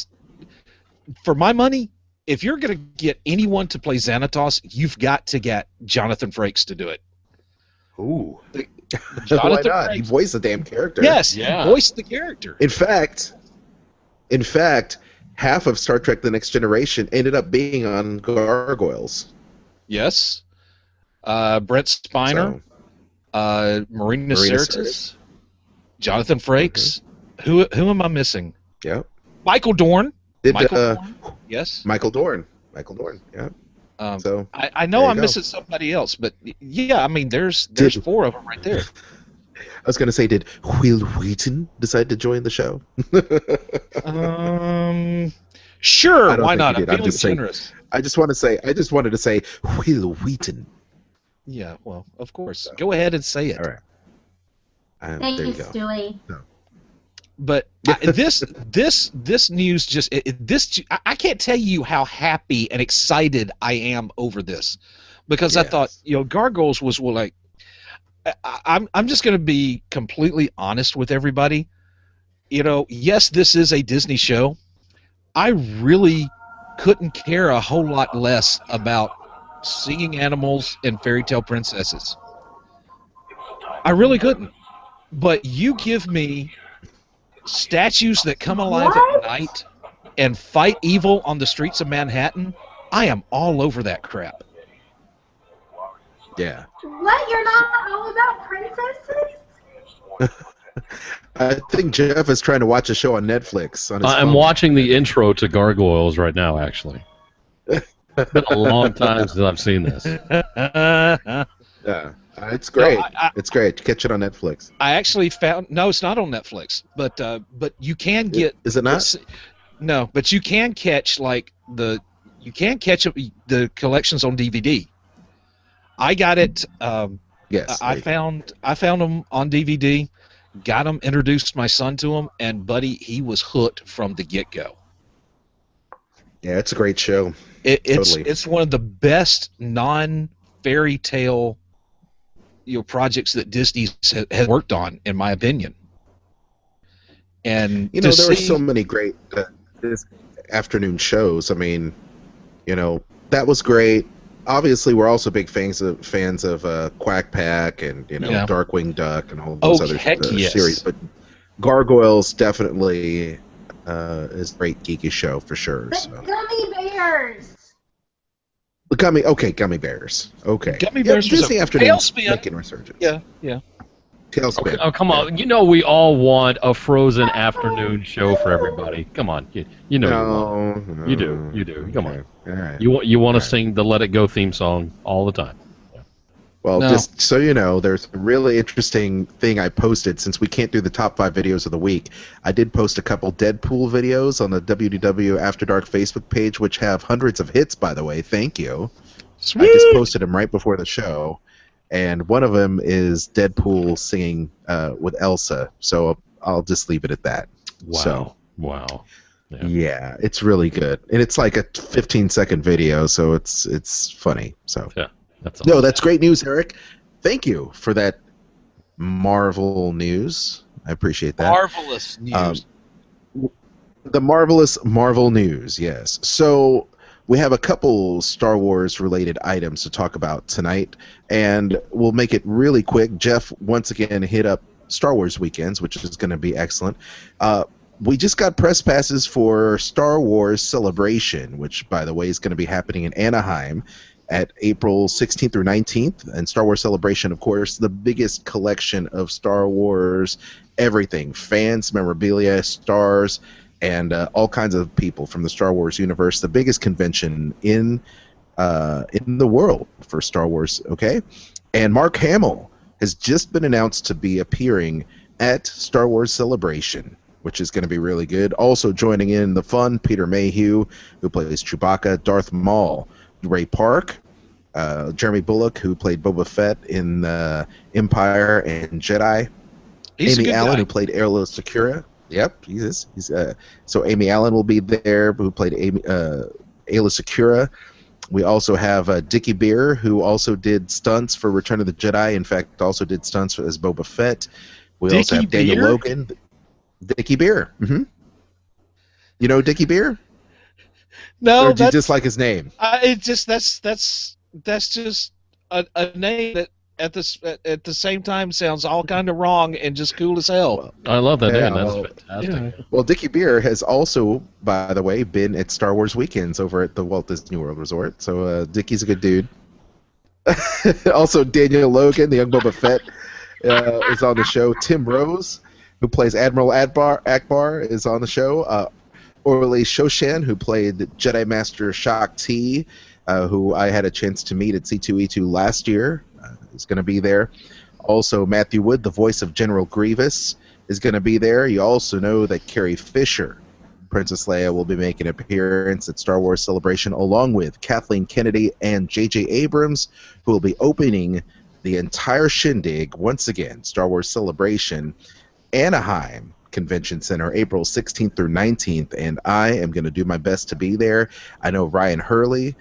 for my money, if you're going to get anyone to play Xanatos, you've got to get Jonathan Frakes to do it. Ooh. Why Jonathan not? He Frakes. voiced the damn character. Yes, Yeah. he voiced the character. In fact, half of Star Trek: The Next Generation ended up being on Gargoyles. Yes. Brent Spiner, Marina Sirtis, Jonathan Frakes. Who am I missing? Yeah. Michael Dorn. Did Michael Dorn. Yes. Michael Dorn. Yeah. So I know there you I'm go. missing somebody else, but yeah, I mean, there's Did- 4 of them right there. I was going to say, did Will Wheaton decide to join the show? Sure, I don't why think not? he I'm did. I'm feeling just saying- generous. I just wanted to say Will Wheaton. Yeah, well, of course. Go ahead and say it. All right. There you Thanks, go. Stewie. But this news just I can't tell you how happy and excited I am over this, because I Yes. thought, Gargoyles was like, I'm just going to be completely honest with everybody. Yes, this is a Disney show. I really couldn't care a whole lot less about singing animals and fairy tale princesses. I really couldn't. But you give me statues that come alive What? at night and fight evil on the streets of Manhattan, I am all over that crap. Yeah. What? You're not all about princesses? I think Jeff is trying to watch a show on Netflix. On his I'm phone. watching the intro to Gargoyles right now, actually. It's been a long time since I've seen this. Yeah. It's great. No, It's great. Catch it on Netflix. I actually found it's not on Netflix, but you can get. Is it not? No, but you can catch the collections on DVD. I got it. Yes. I found them on DVD. Got them, introduced my son to them, and buddy, he was hooked from the get-go. Yeah, it's a great show. It's Totally. one of the best non-fairy tale projects that Disney has worked on, in my opinion. And there were so many great this afternoon shows. I mean, that was great. Obviously, we're also big fans of Quack Pack and Yeah. Darkwing Duck and all of those other heck yes. series. But Gargoyles definitely is a great geeky show for sure. The So. gummy bears. Gummy Bears. Okay. Gummy Bears was Disney a Afternoons tailspin. making resurgence. Yeah. Tailspin. Oh, come on. We all want a Frozen afternoon show for everybody. Come on. You know you want it. No, You do. You do. Come on. All right. You want to sing the Let It Go theme song all the time. Well, No. just so you know, there's a really interesting thing I posted. Since we can't do the top 5 videos of the week, I did post a couple Deadpool videos on the WDW After Dark Facebook page, which have hundreds of hits, by the way. Thank you. Sweet. I just posted them right before the show, and one of them is Deadpool singing with Elsa. So I'll just leave it at that. Wow. So, Wow. yeah, it's really good, and it's like a 15-second video, so it's funny. So. Yeah. That's No, that's great news, Eric. Thank you for that Marvel news. I appreciate that. Marvelous news. The marvelous Marvel news, yes. So we have a couple Star Wars related items to talk about tonight, and we'll make it really quick. Jeff once again hit up Star Wars weekends, which is going to be excellent. We just got press passes for Star Wars Celebration, which, by the way, is going to be happening in Anaheim at April 16th through 19th. And Star Wars Celebration, of course, the biggest collection of Star Wars everything, fans, memorabilia, stars, and all kinds of people from the Star Wars universe. The biggest convention in the world for Star Wars, okay? And Mark Hamill has just been announced to be appearing at Star Wars Celebration, which is going to be really good. Also joining in the fun, Peter Mayhew, who plays Chewbacca, Darth Maul, Ray Park, Jeremy Bullock, who played Boba Fett in Empire and Jedi. He's a Amy good Allen, guy. who played Ayla Secura. Yep, he is. So Amy Allen will be there, who played Ayla Secura. We also have Dickie Beer, who also did stunts for Return of the Jedi. In fact, also did stunts as Boba Fett. We also have Daniel Beer? Logan. Dickie Beer. Mm-hmm. You know Dickie Beer? No, Or do you dislike his name? that's just a name that at the same time sounds all kind of wrong and just cool as hell. Well, I love that yeah, name. That's well, fantastic. Yeah. Well, Dickie Beer has also, by the way, been at Star Wars weekends over at the Walt Disney World Resort. So Dickie's a good dude. Also, Daniel Logan, the young Boba Fett, is on the show. Tim Rose, who plays Admiral Akbar, is on the show. Orly Shoshan, who played Jedi Master Shak Ti, who I had a chance to meet at C2E2 last year, is going to be there. Also, Matthew Wood, the voice of General Grievous, is going to be there. You also know that Carrie Fisher, Princess Leia, will be making an appearance at Star Wars Celebration, along with Kathleen Kennedy and J.J. Abrams, who will be opening the entire shindig once again, Star Wars Celebration, Anaheim Convention Center, April 16th through 19th, and I am going to do my best to be there. I know Ryan Hurley,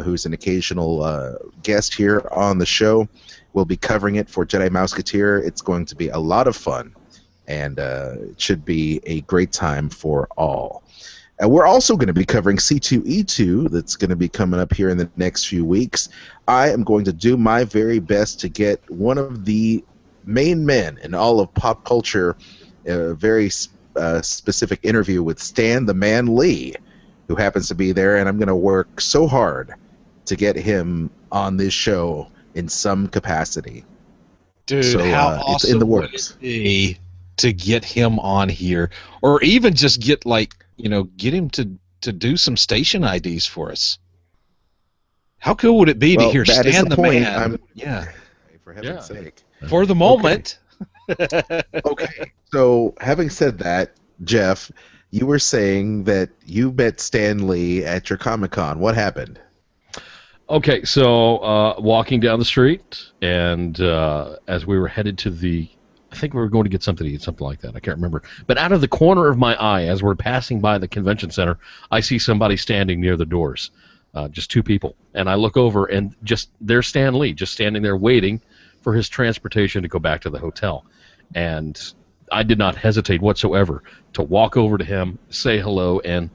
who's an occasional guest here on the show, will be covering it for Jedi Mouseketeer. It's going to be a lot of fun, and it should be a great time for all. And we're also going to be covering C2E2 that's going to be coming up here in the next few weeks. I am going to do my very best to get one of the main men in all of pop culture, a very specific interview with Stan the Man Lee, who happens to be there, and I'm going to work so hard to get him on this show in some capacity. Dude, So, how it's awesome in the would works. it be to get him on here, or even just get get him to do some station IDs for us? How cool would it be to Well, hear that is Stan the the point. Man? Yeah, For heaven's sake. for the moment. Okay, so having said that, Jeff, you were saying that you met Stan Lee at your Comic-Con. What happened? Okay, so walking down the street, and as we were headed to I think we were going to get something to eat, something like that. I can't remember. But out of the corner of my eye, as we're passing by the convention center, I see somebody standing near the doors, just two people. And I look over, and there's Stan Lee, just standing there waiting for his transportation to go back to the hotel. And I did not hesitate whatsoever to walk over to him, say hello, and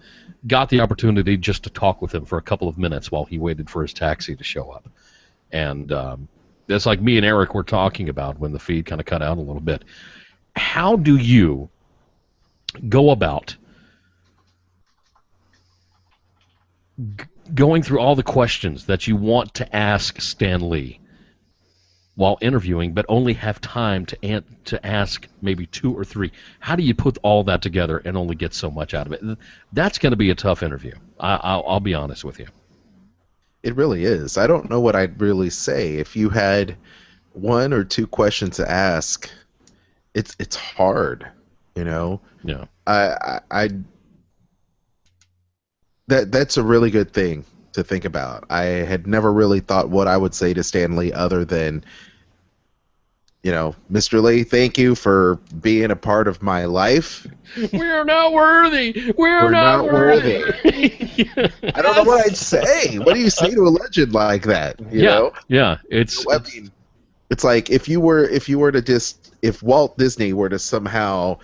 got the opportunity just to talk with him for a couple of minutes while he waited for his taxi to show up. And it's like me and Eric were talking about when the feed kind of cut out a little bit. How do you go about going through all the questions that you want to ask Stan Lee while interviewing, but only have time to ask maybe two or three? How do you put all that together and only get so much out of it? That's going to be a tough interview. I'll be honest with you. It really is. I don't know what I'd really say. If you had one or two questions to ask, it's hard, you know? Yeah. That's a really good thing to think about. I had never really thought what I would say to Stan Lee other than, Mr. Lee, thank you for being a part of my life. We're not worthy. We're not worthy. I don't know what I'd say. say. What do you say to a legend like that? You know? Yeah. I mean, it's like if Walt Disney were to somehow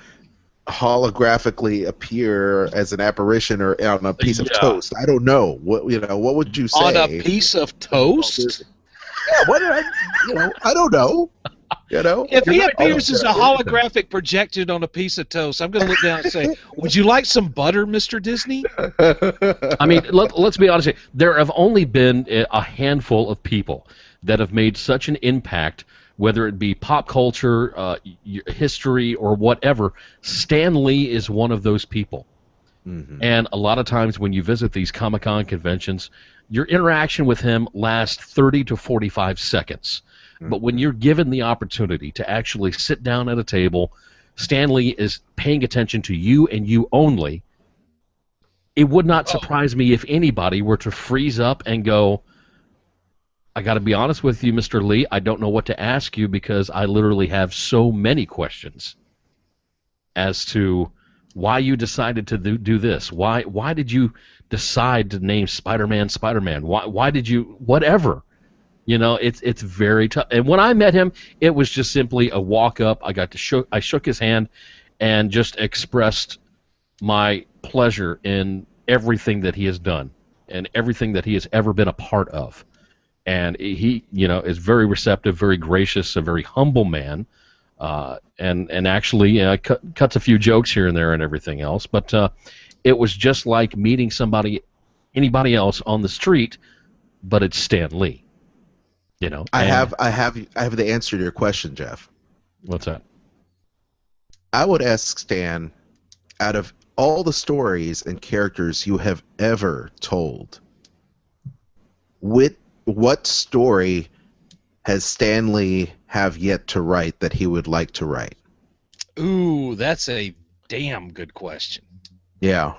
holographically appear as an apparition or on a piece of toast. I don't know. What would you say? On a piece of toast? Yeah, what did I don't know. If he appears as a holographic projected on a piece of toast, I'm going to look down and say, "Would you like some butter, Mr. Disney?" I mean, let's be honest here. There have only been a handful of people that have made such an impact, whether it be pop culture, history, or whatever. Stan Lee is one of those people. Mm-hmm. And a lot of times when you visit these Comic-Con conventions, your interaction with him lasts 30 to 45 seconds. Mm-hmm. But when you're given the opportunity to actually sit down at a table, Stan Lee is paying attention to you and you only. It would not surprise me if anybody were to freeze up and go, I got to be honest with you, Mr. Lee, I don't know what to ask you because I literally have so many questions as to why you decided to do this. Why did you decide to name Spider-Man Spider-Man? Why did you whatever? You know, it's very tough. And when I met him, it was just simply a walk up. I shook his hand, and just expressed my pleasure in everything that he has done and everything that he has ever been a part of. And he, you know, is very receptive, very gracious, a very humble man, and actually cuts a few jokes here and there and everything else. But it was just like meeting anybody else on the street, but it's Stan Lee. You know, I have the answer to your question, Jeff. What's that? I would ask Stan, out of all the stories and characters you have ever told, what story has Stan Lee have yet to write that he would like to write? Ooh, that's a damn good question. Yeah.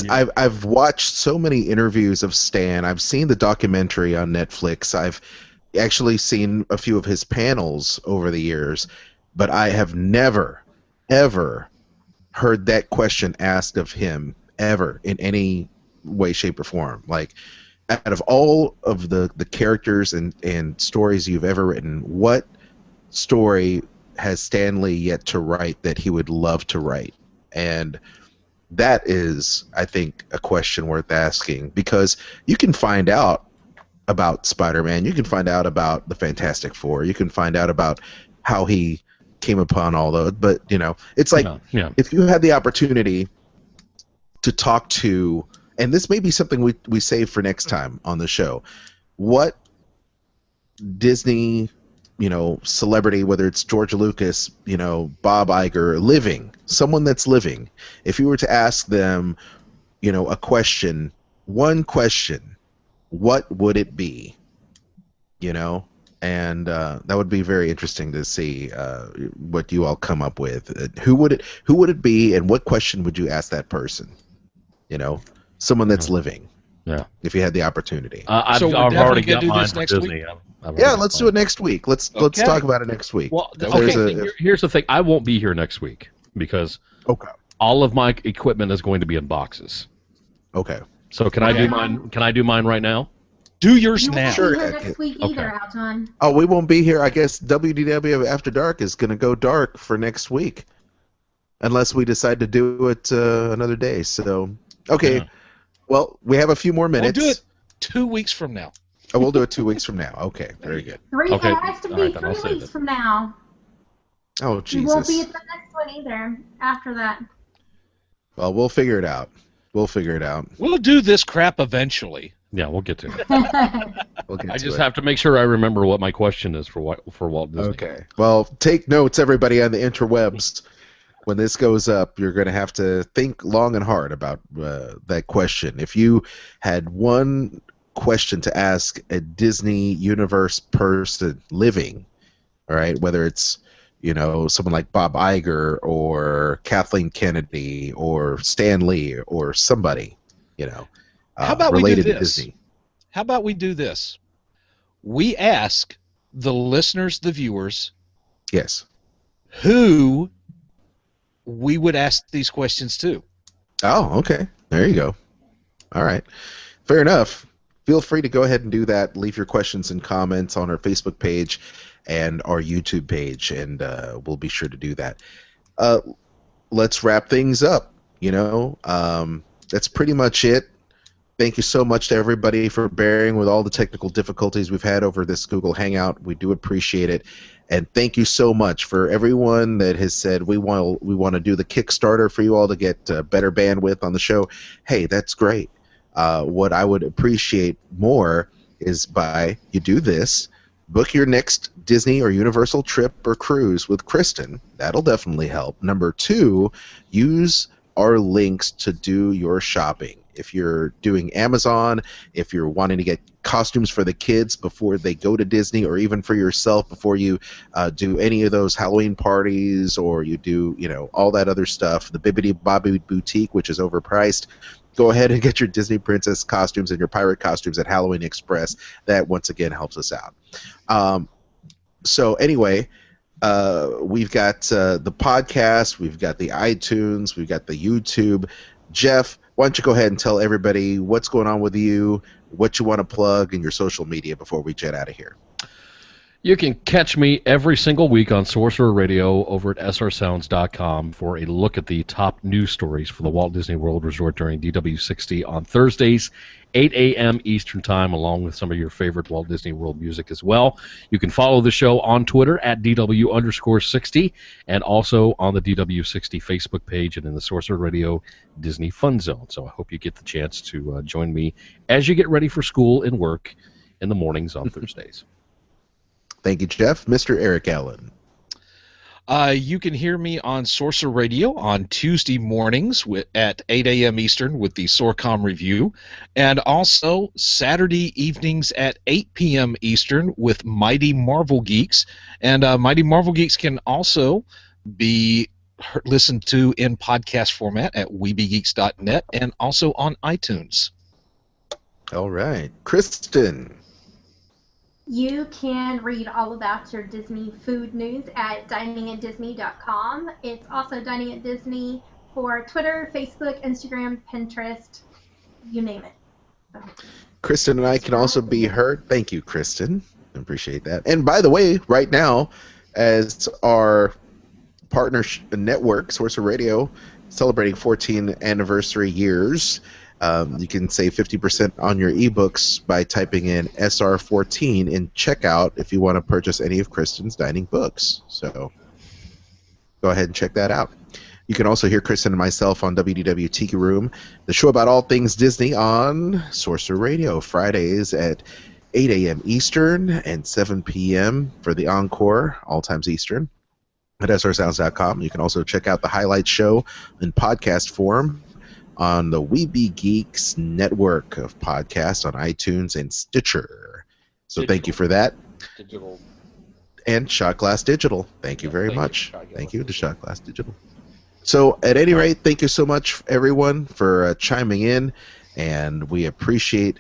I've watched so many interviews of Stan. I've seen the documentary on Netflix. I've actually seen a few of his panels over the years, but I have never, ever heard that question asked of him ever in any way, shape, or form. Like, out of all of the characters and stories you've ever written, what story has Stan Lee yet to write that he would love to write? And that is, I think, a question worth asking, because you can find out about Spider-Man, you can find out about the Fantastic Four, you can find out about how he came upon all those, but, you know, it's like, if you had the opportunity to talk to, and this may be something we save for next time on the show, what Disney, you know, celebrity, whether it's George Lucas, you know, Bob Iger, living, someone that's living, if you were to ask them, you know, a question, one question, what would it be? You know, and that would be very interesting to see what you all come up with. Who would it be, and what question would you ask that person? You know, someone that's living. Yeah. If you had the opportunity. I've already got mine for Disney. Yeah, let's do it next week. Let's talk about it next week. Well, okay. Here's the thing. I won't be here next week because all of my equipment is going to be in boxes. Okay. So can I do mine? Can I do mine right now? Do yours now. You won't be here next week either, Alton. Oh, we won't be here. I guess WDW After Dark is going to go dark for next week, unless we decide to do it another day. So, okay. Yeah. Well, we have a few more minutes. We'll do it 2 weeks from now. Oh, we'll do it 2 weeks from now. Okay, very good. It has to be 3 weeks from now. Oh, Jesus. We won't be at the next one either after that. Well, we'll figure it out. We'll do this crap eventually. Yeah, we'll get to it. I just have to make sure I remember what my question is for Walt Disney. Okay. Well, take notes, everybody, on the interwebs. When this goes up, you're going to have to think long and hard about that question. If you had one question to ask a Disney universe person living, all right, whether it's, you know, someone like Bob Iger or Kathleen Kennedy or Stan Lee or somebody, you know, how about related we do to this? Disney. How about we do this? We ask the listeners, the viewers, yes, who we would ask these questions to. Oh, okay. There you go. All right. Fair enough. Feel free to go ahead and do that. Leave your questions and comments on our Facebook page and our YouTube page, and we'll be sure to do that. Let's wrap things up. You know, that's pretty much it. Thank you so much to everybody for bearing with all the technical difficulties we've had over this Google Hangout. We do appreciate it. And thank you so much for everyone that has said we want to do the Kickstarter for you all to get better bandwidth on the show. Hey, that's great. What I would appreciate more is by you do this, book your next Disney or Universal trip or cruise with Kristen. That'll definitely help. Number 2, use our links to do your shopping. If you're doing Amazon, if you're wanting to get costumes for the kids before they go to Disney, or even for yourself before you do any of those Halloween parties, or you do, you know, all that other stuff, the Bibbidi Bobbidi Boutique, which is overpriced, go ahead and get your Disney princess costumes and your pirate costumes at Halloween Express. That, once again, helps us out. So anyway, We've got the podcast, we've got the iTunes, we've got the YouTube. Jeff, why don't you go ahead and tell everybody what's going on with you, what you want to plug, and your social media before we jet out of here. You can catch me every single week on Sorcerer Radio over at srsounds.com for a look at the top news stories for the Walt Disney World Resort during DW60 on Thursdays, 8 a.m. Eastern Time, along with some of your favorite Walt Disney World music as well. You can follow the show on Twitter at DW_60 and also on the DW60 Facebook page and in the Sorcerer Radio Disney Fun Zone. So I hope you get the chance to join me as you get ready for school and work in the mornings on Thursdays. Thank you, Jeff. Mr. Eric Allen. You can hear me on Sorcerer Radio on Tuesday mornings at 8 a.m. Eastern with the Sorcom Review, and also Saturday evenings at 8 p.m. Eastern with Mighty Marvel Geeks. And Mighty Marvel Geeks can also be listened to in podcast format at weebiegeeks.net and also on iTunes. All right. Kristen. You can read all about your Disney food news at diningatdisney.com. It's also Dining at Disney for Twitter, Facebook, Instagram, Pinterest, you name it. So, Kristen and I can also be heard. Thank you, Kristen. I appreciate that. And by the way, right now, as our partner network, Sorcerer Radio, celebrating 14 anniversary years, you can save 50% on your ebooks by typing in SR14 in checkout if you want to purchase any of Kristen's dining books. So go ahead and check that out. You can also hear Kristen and myself on WDW Tiki Room, the show about all things Disney on Sorcerer Radio, Fridays at 8 a.m. Eastern and 7 p.m. for the encore, all times Eastern, at srsounds.com. You can also check out the highlight show in podcast form on the Weebie Geeks network of podcasts on iTunes and Stitcher. So thank you for that. Digital. And Shot Glass Digital. Thank you very much. Thank you to Shot Glass Digital. So at any rate, thank you so much, everyone, for chiming in, and we appreciate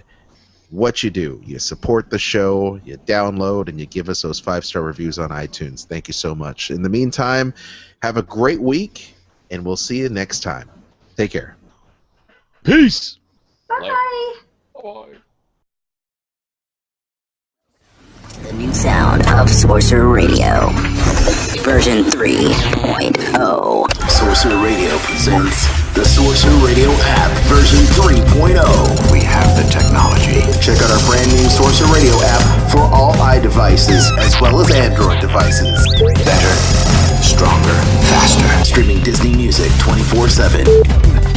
what you do. You support the show, you download, and you give us those 5-star reviews on iTunes. Thank you so much. In the meantime, have a great week, and we'll see you next time. Take care. Peace. bye. Bye. The new sound of Sorcerer Radio, version 3.0. Sorcerer Radio presents the Sorcerer Radio app version 3.0. We have the technology. Check out our brand new Sorcerer Radio app for all iDevices as well as Android devices. Better, stronger, faster. Streaming Disney music 24/7.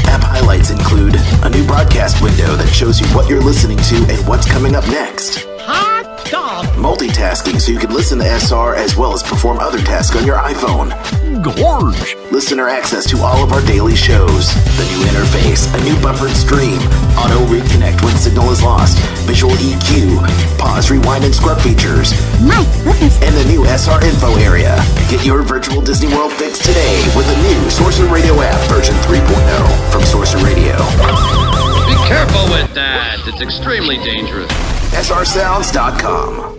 App highlights include a new broadcast window that shows you what you're listening to and what's coming up next. Hot dog! Multitasking so you can listen to SR as well as perform other tasks on your iPhone. Gorge! Listener access to all of our daily shows. The new interface, a new buffered stream, auto reconnect when signal is lost, visual EQ, pause, rewind, and scrub features. My goodness. And the new SR info area. Get your virtual Disney World fix today with the new Sorcerer Radio app version 3.0 from Sorcerer Radio. Be careful with that. It's extremely dangerous. srsounds.com.